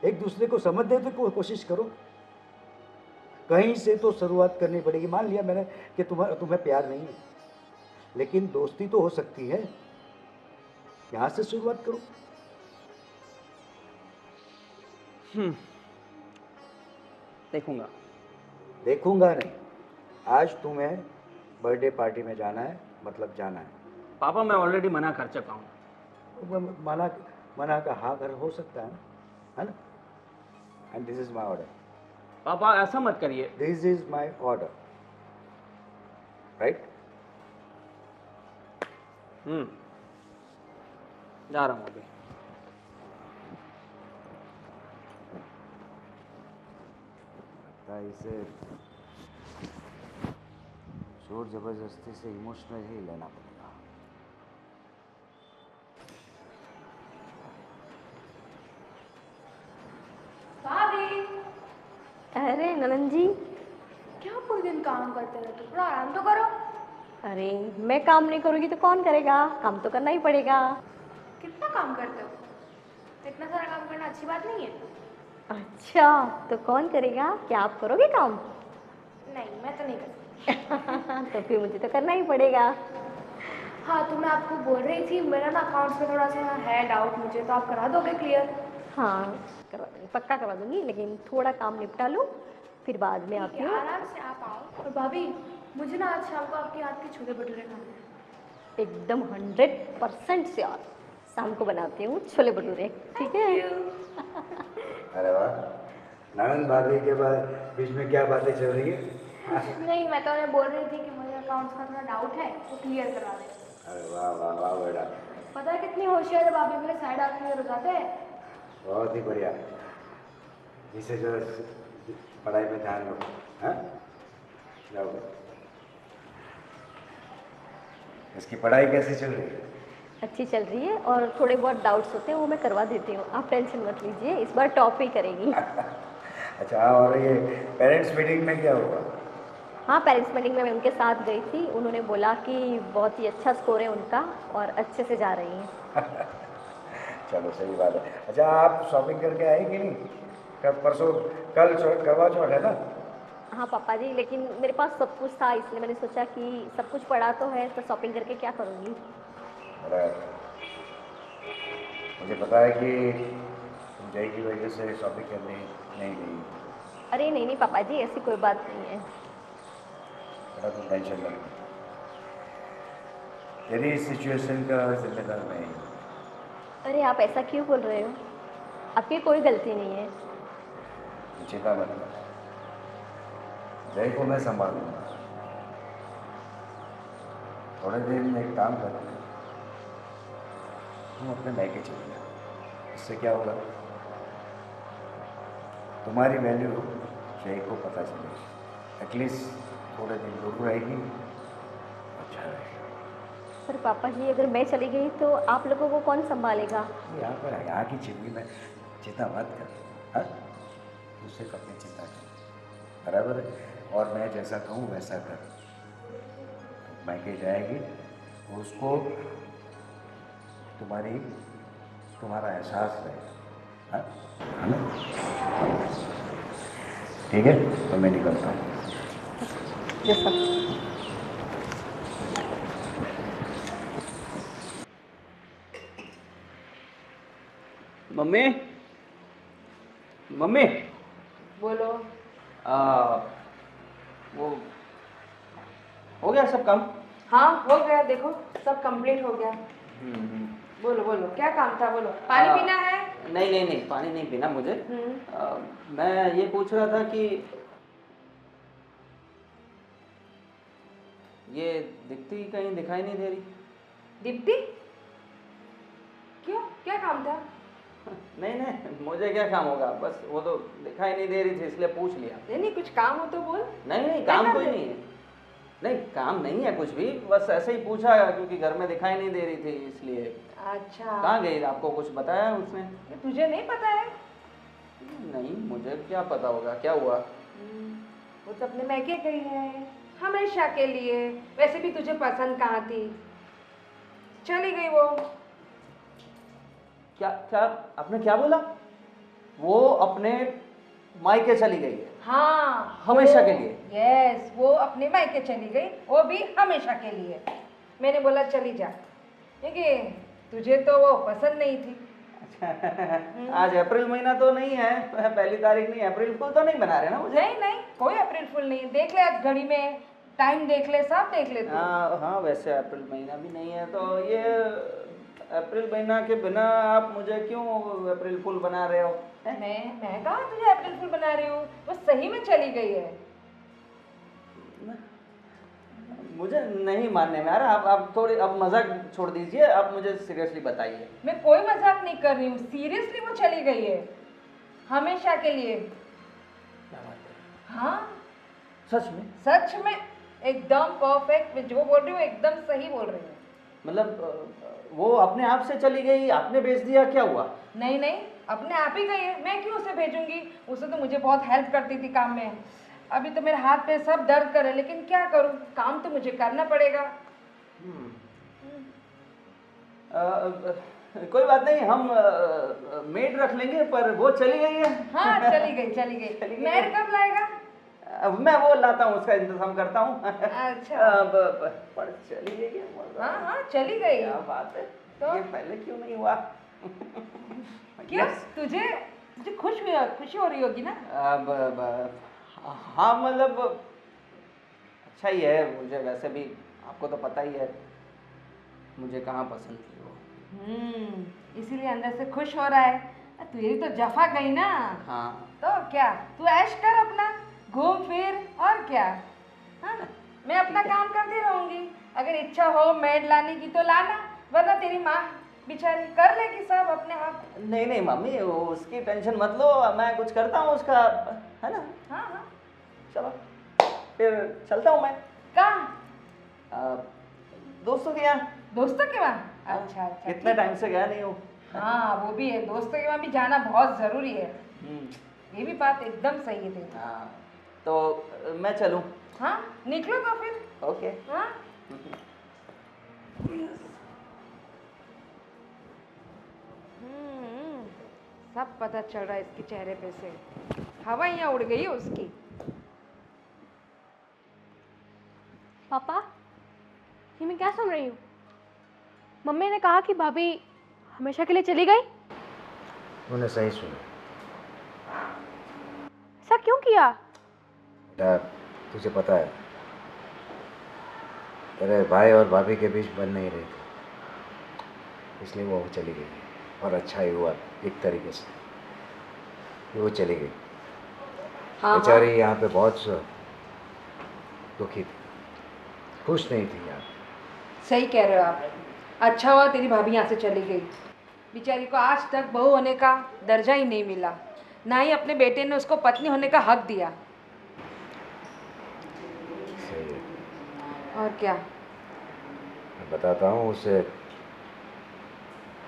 एक दूसरे को समझने की कोशिश करो। कहीं से तो शुरुआत करनी पड़ेगी। मान लिया मैंने कि तुम्हें प्यार नहीं है, लेकिन दोस्ती तो हो सकती है, यहाँ से शुरुआत करो। देखूंगा। देखूंगा नहीं, आज तुम्हें बर्थडे पार्टी में जाना है, मतलब जाना है। पापा मैं ऑलरेडी मना कर चुका हूँ। मना मना का हाँ घर हो सकता है ना? And this is my order. पापा ऐसा मत करिए। This is my order, right? जा रहा हूँ अभी। इसे जोर ज़बरदस्ती से इमोशनल ही लेना पड़ेगा। भाभी, अरे ननन जी, क्या पूरे दिन काम करते रहते हो? थोड़ा आराम तो करो। अरे मैं काम नहीं करूँगी तो कौन करेगा? काम तो करना ही पड़ेगा। कितना काम करते हो? इतना सारा काम करना अच्छी बात नहीं है। अच्छा, तो कौन करेगा? क्या आप करोगे काम? नहीं, मैं तो नहीं कर सकती। तो फिर मुझे तो करना ही पड़ेगा। हाँ, तो मैं आपको बोल रही थी, मेरा ना अकाउंट्स में थोड़ा सा है डाउट मुझे, तो आप करा दोगे क्लियर? हाँ, करवा दूँगी, पक्का करवा दूँगी, लेकिन थोड़ा काम निपटा लूँ फिर बाद में आती ठीक है, हूँ। आराम से आप आओ। और भाभी, मुझे ना आज शाम को आपके हाथ के छोले भटूरे खाने हैं। एकदम 100% श्योर। शाम को बनाती हूँ छोले भटूरे, ठीक है? अरे वाह, ननद भाभी के बाद बीच में क्या बातें चल रही है? नहीं, मैं तो उन्हें बोल रही थी कि मुझे अकाउंट्स का थोड़ा डाउट है, तो क्लियर करवा दें। अरे वाह वाह वाह बेटा, पता है कितनी होशियार है भाभी, मेरे साइड आके क्लियर हो जाते हैं। बहुत ही बढ़िया। इसे जो पढ़ाई में ध्यान रखो, हाँ? जाओ। इसकी पढ़ाई कैसी चल रही है? अच्छी चल रही है और थोड़े बहुत डाउट्स होते हैं वो मैं करवा देती हूँ, आप टेंशन मत लीजिए, इस बार टॉप ही करेगी। अच्छा, और ये पेरेंट्स मीटिंग में क्या हुआ? हाँ, पेरेंट्स मीटिंग में मैं उनके साथ गई थी, उन्होंने बोला कि बहुत ही अच्छा स्कोर है उनका और अच्छे से जा रही हैं। चलो सही बात है। अच्छा, आप शॉपिंग करके आए कि नहीं? कल परसों, कल करवा चौथ है ना? हाँ पापा जी, लेकिन मेरे पास सब कुछ था इसलिए मैंने सोचा कि सब कुछ पड़ा तो है तो शॉपिंग करके क्या करूँगी। अरे, मुझे पता है कि तुम जय की वजह से शॉपिंग करने नहीं गई। अरे नहीं नहीं पापा जी, ऐसी कोई बात नहीं है। बेटा तुम टेंशन मत लो, तेरी इस सिचुएशन का जिम्मेदार मैं ही हूँ। अरे आप ऐसा क्यों बोल रहे हो? आपकी कोई गलती नहीं है। चिंता मत कर, जय को मैं संभालूंगा। थोड़े दिन एक काम कर, तुम अपने मैके चले जाओ। इससे क्या होगा, तुम्हारी वैल्यू जय को पता चलेगी, एटलीस्ट थोड़े दिन दूर रहेगी, अच्छा रहेगा। पर पापा जी, अगर मैं चली गई तो आप लोगों को कौन संभालेगा? यहाँ की चिंता में चिंता मत कर, हाँ? तू सिर्फ अपनी चिंता कर, बराबर है? और मैं जैसा कहूँ वैसा कर। तो मैके जाएगी, उसको तुम्हारा एहसास रहेगा, हाँ? है ना? ठीक है, तो मैं निकलता हूँ। जैसा मम्मी, मम्मी, बोलो। वो हो गया सब काम? हाँ, हो गया, देखो सब कंप्लीट हो गया। बोलो बोलो, क्या काम था, बोलो। पानी पीना है? नहीं नहीं नहीं, पानी नहीं पीना मुझे। मैं ये पूछ रहा था कि ये दिखती कहीं दिखाई नहीं दे रही। दीप्ति? क्यों, क्या काम था? नहीं नहीं, मुझे क्या काम होगा, बस वो तो दिखाई नहीं दे रही थी इसलिए पूछ लिया। नहीं नहीं, कुछ काम हो तो बोल। नहीं नहीं, क्या काम काम कोई है? नहीं है। नहीं, काम नहीं है कुछ भी, बस ऐसे ही पूछा क्योंकि घर में दिखाई नहीं दे रही थी इसलिए। अच्छा, कहाँ गई, आपको कुछ बताया उसने? ये तुझे नहीं पता है? नहीं, मुझे क्या पता होगा, क्या हुआ? वो तो अपने मैके गई है हमेशा के लिए। वैसे भी तुझे पसंद कहाँ थी, चली गई वो। क्या क्या आपने क्या बोला? वो अपने मायके चली गई है? हाँ, हमेशा के लिए? यस, वो अपने मायके चली गई, वो भी हमेशा के लिए। मैंने बोला चली जा, क्योंकि तुझे तो वो पसंद नहीं थी। आज अप्रैल महीना तो नहीं है, 1 तारीख नहीं, अप्रैल फूल तो नहीं बना रहे ना मुझे? नहीं नहीं, कोई अप्रैल फुल नहीं। देख ले आज घड़ी में, टाइम देख ले, सब देख ले तू। हाँ, वैसे अप्रैल महीना भी नहीं है, तो ये अप्रैल महीना के बिना आप मुझे क्यों अप्रैल फूल बना रहे हो? मैं कहाँ तुझे अप्रैल फुल बना रही हूँ, वो सही में चली गई है। मुझे नहीं मानने में आ रहा। आप थोड़ी अब मजाक छोड़ दीजिए, आप मुझे सीरियसली बताइए। मैं कोई मजाक नहीं कर रही हूँ, सीरियसली वो चली गई है हमेशा के लिए। क्या बात है? हाँ, सच में? सच में, एकदम परफेक्ट। मैं जो बोल रही हूँ एकदम सही बोल रही हूँ। मतलब वो अपने आप से चली गई, आपने भेज दिया, क्या हुआ? नहीं नहीं, अपने आप ही गई है, मैं क्यों उसे भेजूंगी? उसे तो मुझे बहुत हेल्प करती थी काम में। अभी तो मेरे हाथ पे सब दर्द करे, लेकिन क्या करूँ, काम तो मुझे करना पड़ेगा। कोई बात नहीं, हम मेड रख लेंगे, पर वो चली गई है। हाँ चली गई चली गई। चली गई। मेड कब लाएगा? मैं वो लाता हूँ, उसका इंतजाम करता हूँ। अच्छा। पर चली गई है। हाँ हाँ चली गई। क्या बात है, तो? ये पहले क्यों नहीं हुआ? क्यों? तुझे तुझे खुशी हो रही होगी ना? हाँ मतलब अच्छा ही है। मुझे वैसे भी आपको तो पता ही है मुझे कहाँ पसंद थी वो। इसीलिए अंदर से खुश हो रहा है। तेरी तो जफा गई ना। हाँ। तो क्या, तू ऐश कर अपना, घूम फिर, और क्या। हाँ, मैं अपना काम करती रहूंगी। अगर इच्छा हो मेड लाने की तो लाना, वरना तेरी माँ बेचारी कर लेगी सब अपने आप। नहीं नहीं मम्मी, उसकी टेंशन मत लो, मैं कुछ करता हूँ उसका, है ना? हाँ हाँ। चलो फिर चलता हूँ मैं। कहाँ? दोस्तों के यहाँ। दोस्तों के वहाँ? अच्छा अच्छा। कितने टाइम से गया नहीं हूँ। हाँ वो भी है, दोस्तों के वहाँ भी जाना बहुत जरूरी है। ये भी बात एकदम सही है तेरी। हाँ, तो मैं चलूँ? हाँ निकलो तो फिर। ओके। हाँ। सब पता चल रहा है इसके चेहरे पे से, हवा यहाँ उड़ गई है उसकी। पापा, ये मैं क्या सुन रही हूँ? मम्मी ने कहा कि भाभी हमेशा के लिए चली गई। उन्हें सही सुना। ऐसा क्यों किया? बेटा, तुझे पता है तेरे भाई और भाभी के बीच बन नहीं रही थी, इसलिए वो चली गई। और अच्छा ही हुआ एक तरीके से कि वो चली गई। हाँ बेचारी यहाँ पे बहुत दुखी थी, खुश नहीं थी यार। सही कह रहे हो आप। अच्छा हुआ तेरी भाभी यहाँ से चली गई। बेचारी को आज तक बहू होने का दर्जा ही नहीं मिला, ना ही अपने बेटे ने उसको पत्नी होने का हक दिया। सही है। और क्या। मैं बताता हूँ उसे,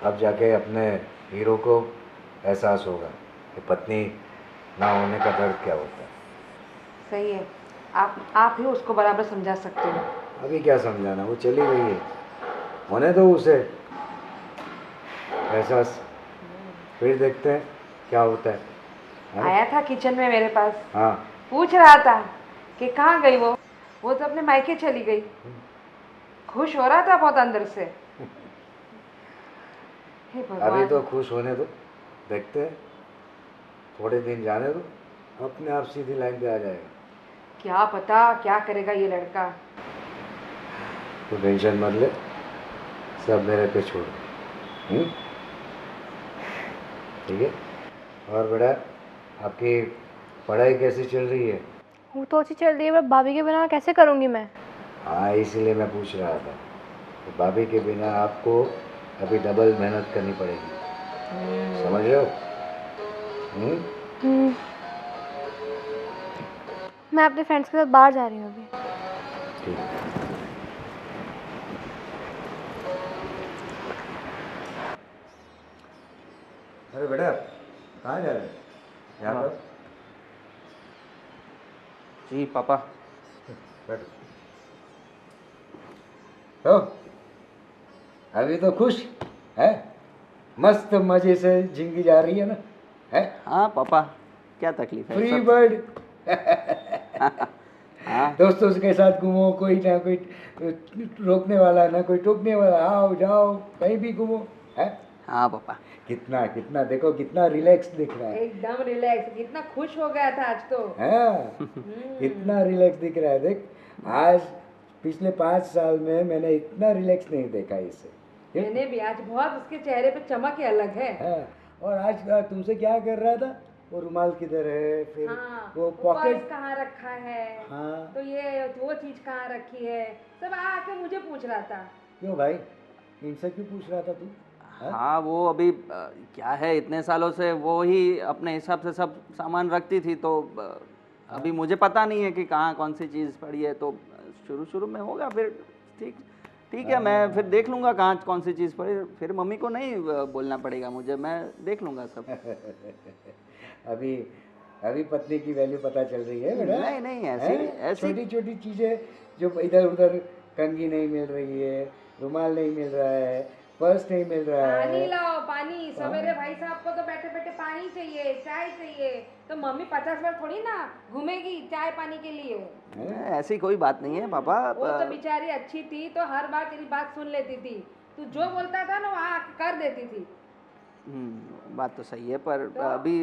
अब जाके अपने हीरो को एहसास होगा कि पत्नी ना होने का दर्द क्या होता है। सही है, आप ही उसको बराबर समझा सकते हो। अभी क्या समझाना, वो चली गई है, होने दो उसे एहसास, फिर देखते हैं क्या होता है। आया था किचन में मेरे पास, हाँ। पूछ रहा था कि कहाँ गई वो तो अपने मायके चली गई। खुश हो रहा था बहुत अंदर से। हे भगवान। अभी तो खुश होने दो, देखते हैं, थोड़े दिन जाने दो, अपने आप सीधी लाइन पे आ जाएगा। क्या पता क्या करेगा ये लड़का। तो टेंशन मत ले, सब मेरे पे छोड़। ठीक है। और बेटा, आपकी पढ़ाई कैसी चल रही है? वो तो अच्छी चल रही है, पर भाभी के बिना कैसे करूँगी मैं? हाँ, इसीलिए मैं पूछ रहा था कि भाभी के बिना आपको अभी डबल मेहनत करनी पड़ेगी, समझ रहे हो? मैं अपने फ्रेंड्स के साथ बाहर जा रही हूँ अभी। ठीक है। अरे बेटा, कहाँ जा रहे हैं? यहाँ पर। जी पापा। बैठो। तो अभी तो खुश है, मस्त मजे से जिंदगी जा रही है ना? है? हाँ पापा, क्या तकलीफ है? Free bird. हाँ। दोस्तों के साथ घूमो, कोई ना कोई रोकने वाला ना कोई टोकने वाला, आओ जाओ कहीं भी घूमो। है? हाँ पापा। कितना कितना देखो, कितना रिलैक्स दिख रहा है। एकदम रिलैक्स, कितना खुश हो गया था आज तो। हाँ, कितना रिलैक्स दिख रहा है। देख, आज पिछले 5 साल में मैंने इतना रिलैक्स नहीं देखा इसे। मैंने भी आज बहुत उसके चेहरे पे चमक ही अलग है। हाँ, और आज तुमसे क्या कर रहा था? वो रुमाल किधर है, फिर हाँ, वो पर्स पॉकेट कहाँ रखा है, हाँ। तो ये वो चीज कहाँ रखी है, सब आके मुझे पूछ रहा था। क्यों भाई, इनसे क्यों पूछ रहा था तू? हाँ वो अभी क्या है, इतने सालों से वो ही अपने हिसाब से सब सामान रखती थी, तो अभी मुझे पता नहीं है कि कहाँ कौन सी चीज़ पड़ी है, तो शुरू शुरू में होगा, फिर ठीक ठीक है, मैं फिर देख लूँगा कहाँ कौन सी चीज़ पड़े, फिर मम्मी को नहीं बोलना पड़ेगा मुझे, मैं देख लूँगा सब। अभी अभी पत्नी की वैल्यू पता चल रही है बेटा। नहीं नहीं, ऐसी छोटी छोटी चीज़ें जो इधर उधर, कंघी नहीं मिल रही है, रुमाल नहीं मिल रहा है, पर्स नहीं मिल रहा पानी है। लाओ, पानी। सवेरे भाई साहब को तो बैठे बैठे पानी चाहिए, चाय चाहिए। तो मम्मी 50 बार थोड़ी ना घूमेगी चाय पानी के लिए। ऐसी कोई बात नहीं है पापा। वो तो बेचारी अच्छी थी तो हर बार तेरी बात सुन लेती थी, तू जो बोलता था ना वहाँ कर देती थी। बात तो सही है, पर अभी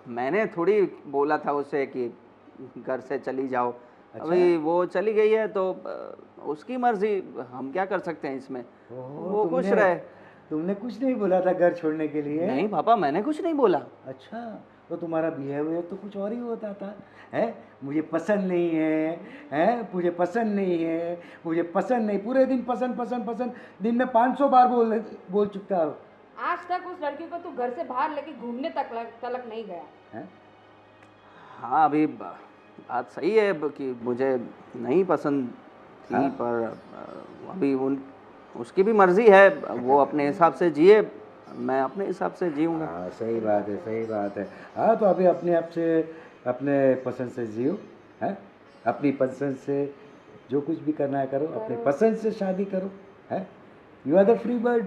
मैंने थोड़ी बोला था उसे कि घर से चली जाओ। अभी वो चली गई है तो उसकी मर्जी, हम क्या कर सकते हैं इसमें। वो खुश रहे। तुमने कुछ नहीं बोला था घर छोड़ने के लिए? नहीं पापा, मैंने कुछ नहीं बोला। अच्छा, तो तुम्हारा बिहेवियर तो कुछ और ही होता था। है मुझे पसंद नहीं है, मुझे पसंद नहीं है, मुझे पसंद नहीं, पूरे दिन पसंद पसंद पसंद, दिन में 500 बार बोल चुका हो। आज तक उस लड़की को तू घर से बाहर लेके घूमने तलक नहीं गया है? हाँ, अभी बात सही है कि मुझे नहीं पसंद थी। हाँ? पर अभी उसकी भी मर्जी है, वो अपने हिसाब से जिए, मैं अपने हिसाब से जीऊँगा। हाँ, सही बात है, सही बात है। हाँ, तो अभी अपने आप से, अपने पसंद से जियो, है अपनी पसंद से जो कुछ भी करना है करो, अपनी पसंद से शादी करो, है you are the free bird.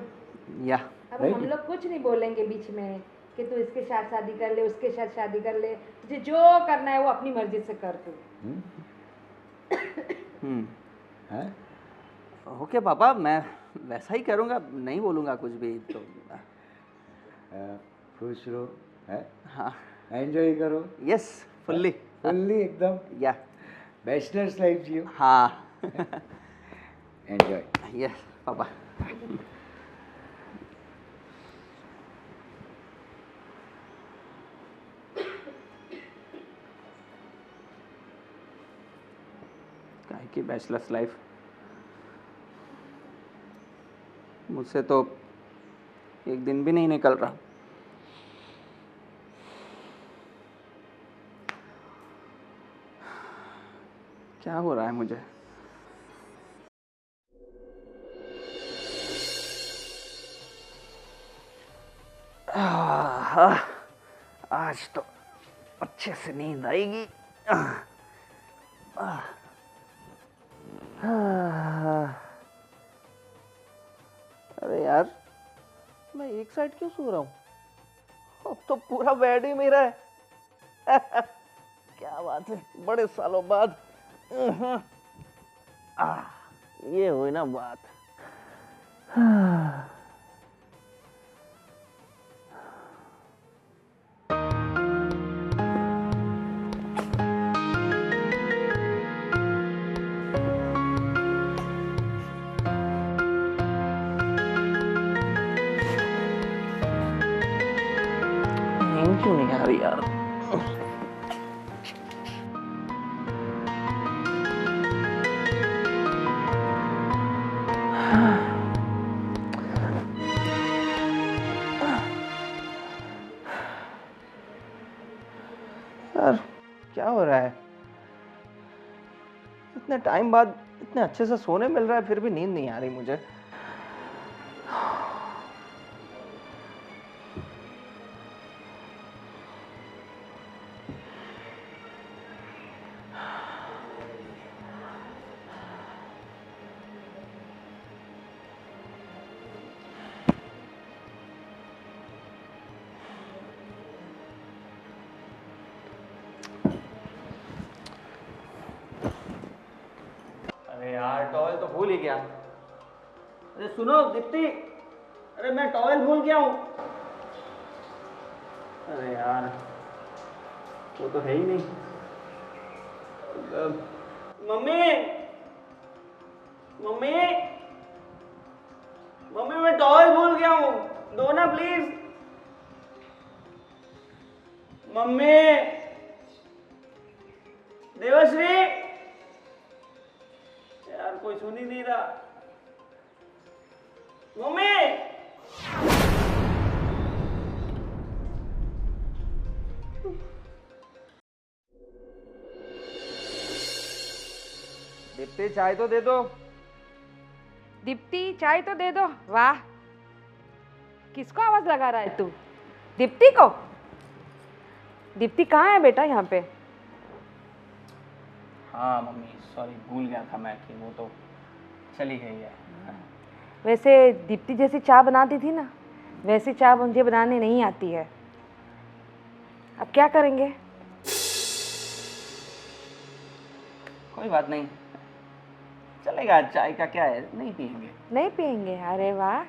या अब हम लोग कुछ नहीं बोलेंगे बीच में कि तू इसके साथ शादी कर ले, उसके साथ शादी कर ले, तुझे जो करना है वो अपनी मर्जी से कर तू। है? ओके पापा, मैं वैसा ही करूँगा, नहीं बोलूँगा कुछ भी। तो खुश रहो, है हाँ, एंजॉय करो। यस, फुल्ली फुल्ली एकदम या बैचलर्स लाइफ जियो। हाँ एंजॉय। Yes papa. काहे की बैचलर्स लाइफ, मुझसे तो एक दिन भी नहीं निकल रहा। क्या हो रहा है मुझे? आज तो अच्छे से नींद आएगी। अरे यार, मैं एक साइड क्यों सो रहा हूँ? अब तो पूरा बेड ही मेरा है। क्या बात है, बड़े सालों बाद। ये हुई ना बात। नींद क्यों नहीं आ रही यार? यार क्या हो रहा है? इतने टाइम बाद इतने अच्छे से सोने मिल रहा है, फिर भी नींद नहीं आ रही मुझे। अरे यार, टॉवेल तो भूल ही गया। अरे सुनो दीप्ति, अरे मैं टॉवेल भूल गया हूँ। अरे यार, वो तो है ही नहीं। मम्मी, मम्मी, मम्मी, मैं टॉवेल भूल गया हूँ, दो ना प्लीज। मम्मी, देवश्री, यार कोई सुन ही नहीं रहा। मम्मी, दीप्ति चाय तो दे दो। दीप्ति चाय तो दे दो। वाह, किसको आवाज लगा रहा है तू? दीप्ति को? दीप्ति कहाँ है बेटा यहाँ पे? हाँ मम्मी सॉरी, भूल गया था मैं कि वो तो चली गई है। वैसे दीप्ति जैसी चाय बनाती थी ना, वैसी चाय मुझे बनाने नहीं आती है। अब क्या करेंगे? कोई बात नहीं, चलेगा। चाय का क्या है, नहीं पियेंगे। नहीं पियेंगे? अरे वाह,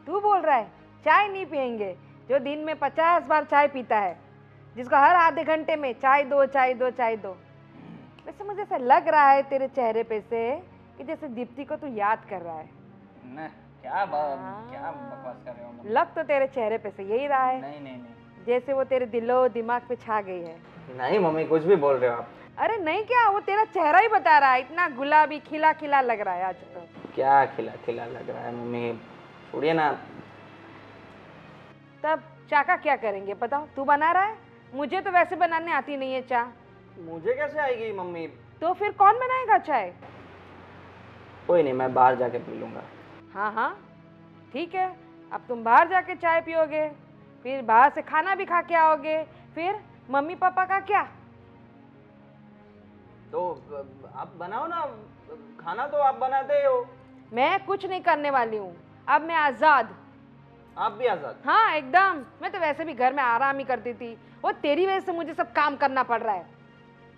तू बोल रहा है चाय नहीं पियेंगे? जो दिन में 50 बार चाय पीता है, जिसको हर आधे घंटे में चाय दो चाय दो चाय दो। वैसे मुझे ऐसा लग रहा है तेरे चेहरे पे से कि जैसे दीप्ति को तू याद कर रहा है। न, क्या बकवास कर रहे हो मम्मी? लग तो तेरे चेहरे पे से यही रहा है। नहीं नहीं नहीं जैसे वो तेरे दिलो दिमाग पे छा गई है। नहीं मम्मी, कुछ भी बोल रहे हो आप। अरे नहीं, क्या वो तेरा चेहरा ही बता रहा है, इतना गुलाबी खिला खिला लग रहा है आज तो। क्या खिला खिला लग रहा है मम्मी, छोड़िए ना। तब चाय का क्या करेंगे बताओ? तू बना रहा है? मुझे तो वैसे बनाने आती नहीं है चाय। मुझे कैसे आएगी मम्मी? तो फिर कौन बनाएगा चाय? कोई नहीं, मैं बाहर जाके पी लूंगा। हाँ हाँ ठीक है, अब तुम बाहर जाके चाय पियोगे, फिर बाहर से खाना भी खा के आओगे, फिर मम्मी पापा का क्या? तो आप बनाओ ना खाना, तो आप बनाते हो। मैं कुछ नहीं करने वाली हूँ, अब मैं आज़ाद। आप भी आजाद? हाँ एकदम, मैं तो वैसे भी घर में आराम ही करती थी, वो तेरी वजह से मुझे सब काम करना पड़ रहा है।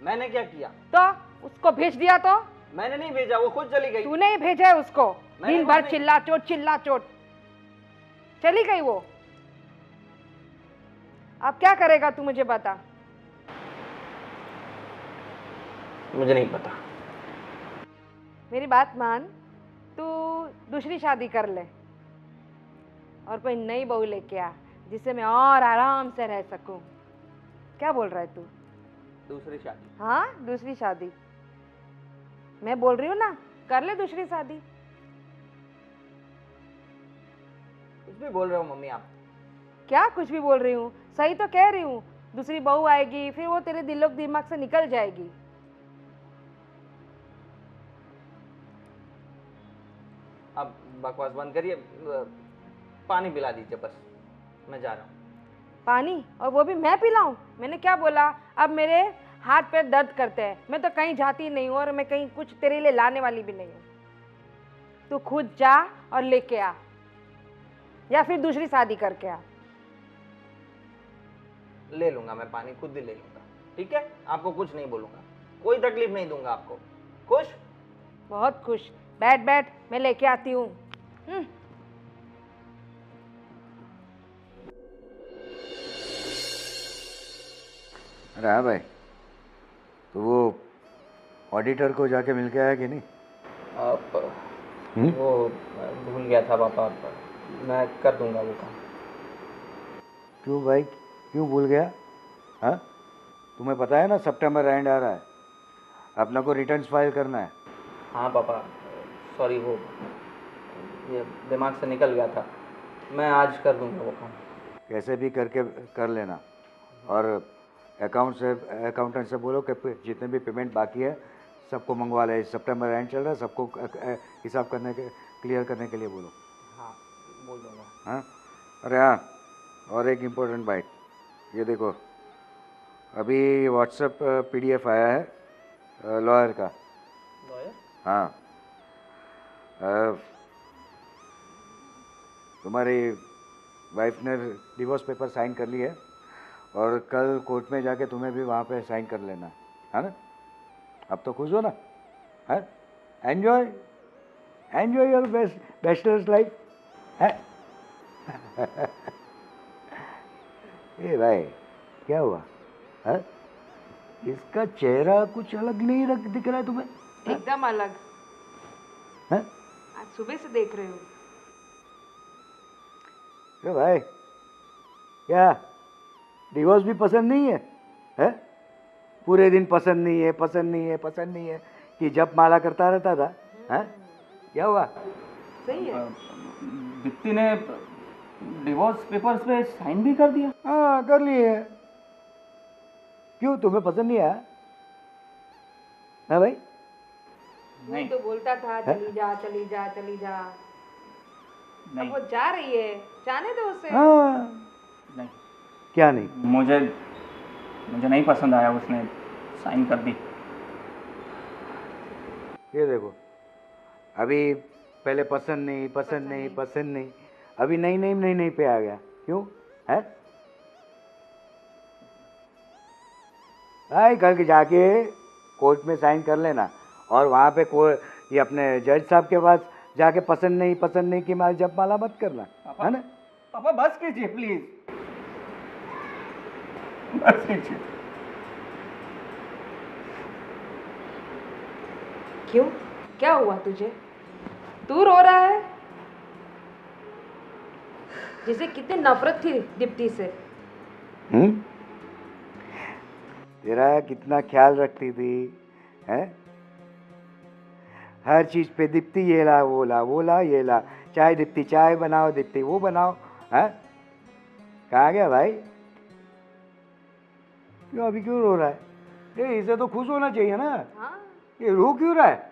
मैंने क्या किया? तो उसको भेज दिया तो? मैंने नहीं भेजा, वो खुद चली गई। तूने ही भेजा है उसको, मैंने दिन भर कुछ चिल्ला चोट चली गई वो। अब क्या करेगा तू मुझे बता। मुझे नहीं पता। मेरी बात मान, तू दूसरी शादी कर ले और कोई नई बहू लेके आ, जिससे मैं और आराम से रह सकूं। क्या बोल रहा है तू? दूसरी शादी? हाँ दूसरी शादी, मैं बोल रही हूँ ना, कर ले दूसरी शादी। कुछ भी बोल रहे हो मम्मी आप। क्या कुछ भी बोल रही हूँ? सही तो कह रही हूँ। दूसरी बहू आएगी, फिर वो तेरे दिलो दिमाग से निकल जाएगी। अब बकवास बंद करिए, पानी पिला दीजिए बस, मैं जा रहा हूँ। पानी? और वो भी मैं पिलाऊं? मैंने क्या बोला? अब मेरे हाथ पैर दर्द करते हैं, मैं तो कहीं जाती नहीं हूँ और मैं कहीं कुछ तेरे लिए लाने वाली भी नहीं हूँ। तू खुद जा और लेके आ, या फिर दूसरी शादी करके आ। ले लूंगा मैं पानी, खुद ही ले लूंगा, ठीक है? आपको कुछ नहीं बोलूंगा, कोई तकलीफ नहीं दूंगा आपको। खुश? बहुत खुश। बैठ बैठ, मैं लेके आती हूँ। अरे हाँ भाई, तो वो ऑडिटर को जाके मिल के आया कि नहीं? आप वो भूल गया था पापा, मैं कर दूंगा वो काम। क्यों भाई, क्यों भूल गया? हाँ, तुम्हें पता है ना सितंबर एंड आ रहा है, अपना को रिटर्न्स फाइल करना है। हाँ पापा सॉरी, वो ये दिमाग से निकल गया था, मैं आज कर दूंगा वो काम। कैसे भी करके कर लेना, और अकाउंटेंट से बोलो कि जितने भी पेमेंट बाकी है सबको मंगवा ले। सितंबर एंड चल रहा है, सबको हिसाब करने के क्लियर करने के लिए बोलो। हाँ बोल दूंगा। हाँ, अरे हाँ, और एक इम्पोर्टेंट बाइट, ये देखो अभी व्हाट्सएप PDF आया है लॉयर का। लॉयर? हाँ, तुम्हारी वाइफ ने डिवोर्स पेपर साइन कर ली है, और कल कोर्ट में जाके तुम्हें भी वहाँ पे साइन कर लेना है ना? अब तो खुश हो ना? है, एंजॉय योर बैचलर्स लाइफ है। ए भाई, क्या हुआ है? इसका चेहरा कुछ अलग नहीं दिख रहा है तुम्हें? एकदम अलग है? आज सुबह से देख रही हूँ। ए भाई, क्या डिवोर्स भी पसंद नहीं है? है, पूरे दिन पसंद नहीं है, पसंद नहीं है, पसंद नहीं है कि जब माला करता रहता था। है, क्या हुआ? सही है। दीप्ति ने डिवोर्स पेपर्स पे साइन भी कर दिया? हाँ, कर लिए। क्यों, तुम्हें पसंद नहीं आया? हाँ भाई, तू नहीं तो बोलता था हैं? चली जा चली जा चली जा। अब नहीं वो जा रही है, जाने दो उसे। हाँ, नहीं, क्या नहीं? मुझे मुझे नहीं पसंद आया, उसने साइन कर दी। ये देखो, अभी पहले पसंद नहीं पसंद नहीं पसंद नहीं, अभी नहीं नहीं नहीं नहीं पे आ गया। क्यों है? आई कल के जाके कोर्ट में साइन कर लेना, और वहाँ पे ये अपने जज साहब के पास जाके पसंद नहीं कि माल जब माला मत करना, पापा, है ना? पापा बस कीजिए प्लीज, बस कीजिए। क्यों, क्या हुआ तुझे? तू रो रहा है? जिसे कितनी नफरत थी दीप्ति से। तेरा कितना ख्याल रखती थी, हैं? हर चीज पे दीप्ति ये ला वो ला ये ला, चाय दीप्ति चाय बनाओ, दीप्ति वो बनाओ, हैं? कहाँ गया भाई? क्यों अभी क्यों रो रहा है? ये इसे तो खुश होना चाहिए ना। हाँ, ये रो क्यों रहा है?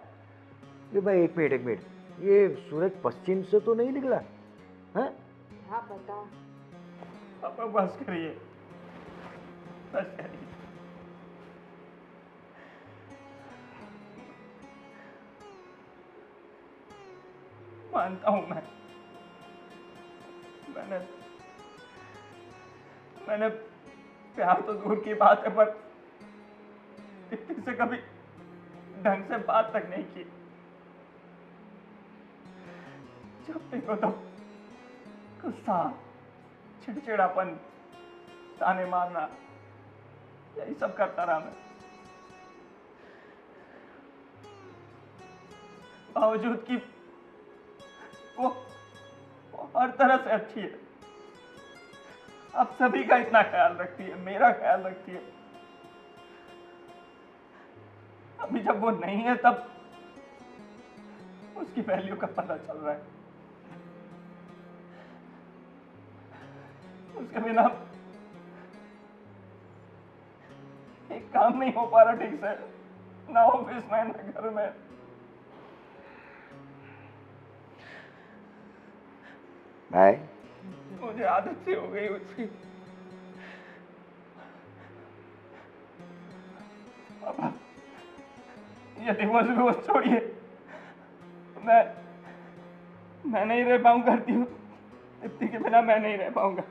ये भाई एक मिनट, ये सूरज पश्चिम से तो नहीं निकला, हैं? क्या पता। पापा बस करिए, बस करिए। मानता हूं मैंने प्यार तो दूर की बात है, पर दीप्ति से कभी ढंग से बात तक नहीं की। जब देखो तो गुस्सा, चिड़चिड़ापन, ताने मारना, यही सब करता रहा मैं। बावजूद कि वो हर तरह से अच्छी है, आप सभी का इतना ख्याल रखती है, मेरा ख्याल रखती है। अभी जब वो नहीं है तब उसकी वैल्यू का पता चल रहा है। उसके बिना एक काम नहीं हो पा रहा ठीक से, ना ऑफिस में ना घर में। भाई मुझे आदत सी हो गई उसकी। पापा, ये डिवोर्स छोड़िए, मैं नहीं रह पाऊंगा दीप्ति के बिना, मैं नहीं रह पाऊंगा।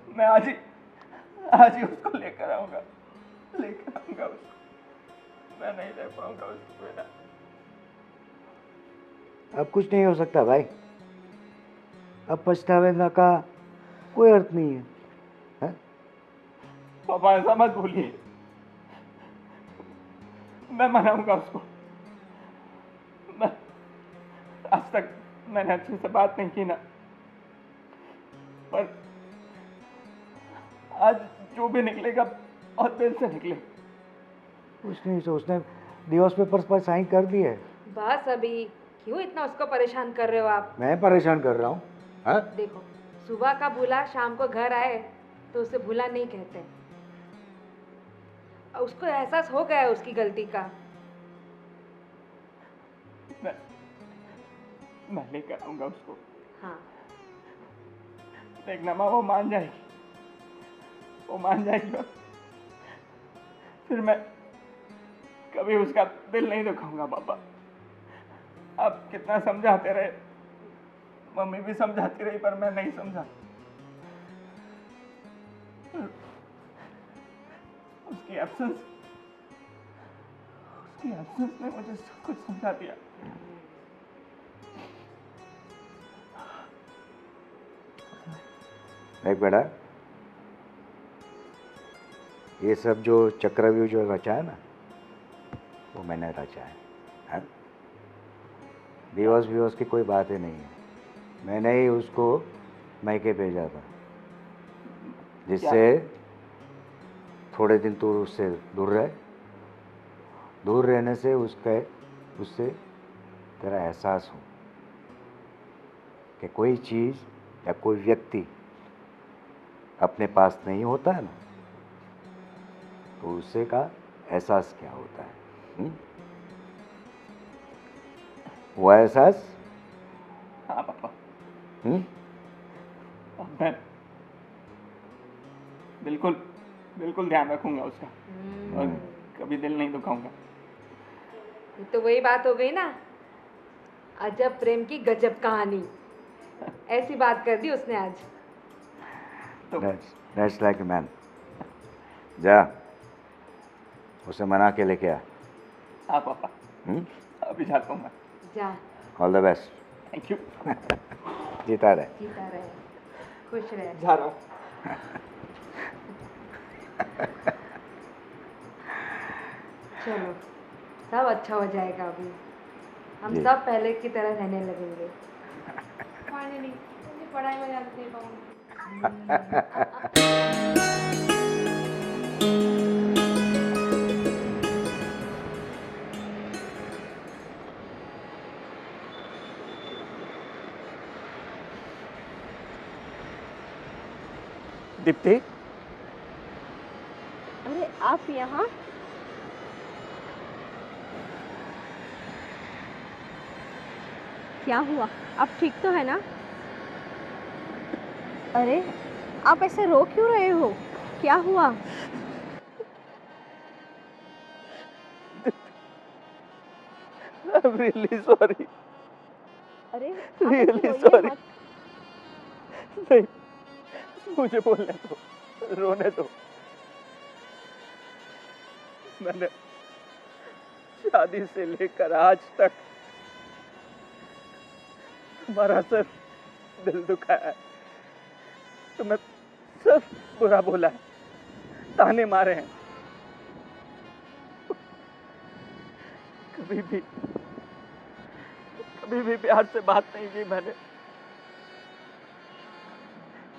मैं आज ही उसको लेकर आऊंगा उसको। मैं नहीं रह पाऊंगा उसके बिना। अब कुछ नहीं हो सकता भाई, अब पछतावे का कोई अर्थ नहीं है, हैं? पापा ऐसा मत भूलिए, मैं मनाऊंगा उसको। आज तक मैंने अच्छे से बात नहीं की ना, पर आज जो भी निकलेगा और दिल से निकले। कुछ नहीं, तो उसने डिवोर्स पेपर्स पर साइन कर दिए। बस अभी क्यों इतना उसको परेशान कर रहे हो आप? मैं परेशान कर रहा हूँ, हाँ? देखो, सुबह का भूला शाम को घर आए तो उसे भूला नहीं कहते। उसको एहसास हो गया है उसकी गलती का। मैं लेकर आऊंगा उसको। हाँ, देखना माँ, वो मान जाएगी और फिर मैं कभी उसका दिल नहीं दुखाऊंगा। पापा, आप कितना समझाते रहे, मम्मी भी समझाती रही, पर मैं नहीं समझा। उसकी एब्सेंस ने मुझे सब कुछ समझा दिया। देख बेटा, ये सब जो चक्रव्यूह जो रचा है ना, वो मैंने रचा है, हाँ? डिवोर्स की कोई बात ही नहीं है। मैंने ही उसको मैके भेजा था, जिससे थोड़े दिन तू उससे दूर रहे। दूर रहने से उससे तेरा एहसास हो कि कोई चीज़ या कोई व्यक्ति अपने पास नहीं होता है ना, तो उसे का एहसास क्या होता है। हुआ एहसास? हाँ पापा, हम्म? अब मैं बिल्कुल बिल्कुल ध्यान रखूंगा उसका और कभी दिल नहीं दुखाऊंगा। ये तो वही बात हो गई ना, अजब प्रेम की गजब कहानी। ऐसी बात कर दी उसने आज। तो That's like a man. जा, उसे मना के लेके आ। हाँ पापा, हम्म? अभी जाता हूँ मैं। जा, all the best. Thank you. जीता रहे। जीता रहे, खुश रहे। जा रहा हूँ। चलो, सब अच्छा हो जाएगा अभी। हम जी। सब पहले की तरह रहने लगेंगे। फाइनली मुझे पढ़ाई में ध्यान दे पाऊंगी। दीप्ति, अरे आप यहाँ? क्या हुआ? आप ठीक तो है ना? अरे आप ऐसे रो क्यों रहे हो? क्या हुआ? I'm really sorry. अरे आप ऐसे Really रोइए sorry. मत। नहीं, मुझे बोलने दो, रोने दो। मैंने शादी से लेकर आज तक तुम्हारा सिर्फ दिल दुखाया है, तुम्हें सिर्फ बुरा बोला है, ताने मारे हैं। कभी भी प्यार से बात नहीं की मैंने।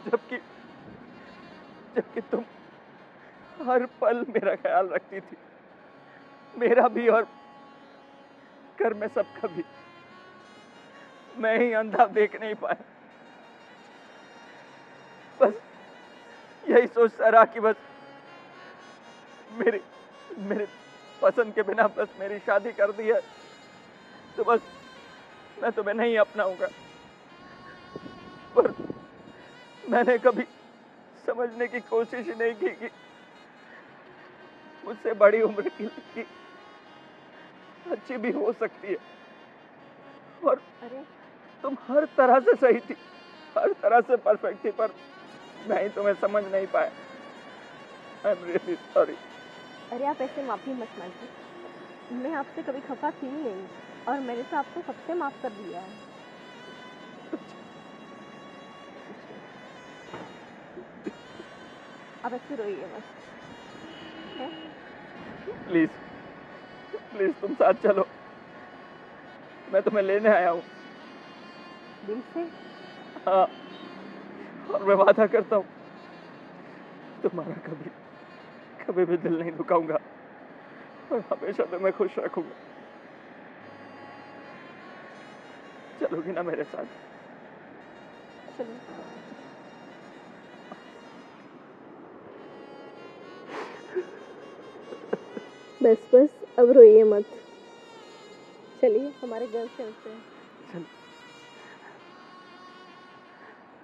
जबकि जबकि तुम हर पल मेरा ख्याल रखती थी, मेरा भी और घर में सबका भी। मैं ही अंधा देख नहीं पाया। बस यही सोचता रहा कि बस मेरी मेरे पसंद के बिना बस मेरी शादी कर दी है तो बस मैं तुम्हें नहीं अपनाऊंगा। पर मैंने कभी समझने की कोशिश ही नहीं की कि मुझसे बड़ी उम्र की लड़की अच्छी भी हो सकती है। और अरे तुम हर तरह से सही थी, हर तरह से परफेक्ट थी, पर मैं ही तुम्हें समझ नहीं पाया। I am really sorry. अरे आप ऐसे माफ़ी मत मांगिए। मैं आपसे कभी खफा थी ही नहीं और मैंने तो आपको सबसे माफ़ कर दिया है। आप ऐसे रोइए मत, ठीक है? प्लीज प्लीज तुम साथ चलो, मैं तुम्हें लेने आया हूँ। दिल से? हाँ, और मैं वादा करता हूँ तुम्हारा कभी कभी भी दिल नहीं दुखाऊंगा और हमेशा तुम्हें खुश रखूंगा। चलोगी ना मेरे साथ? चलो। बस बस अब रोइए मत। चलिए हमारे घर चलते हैं।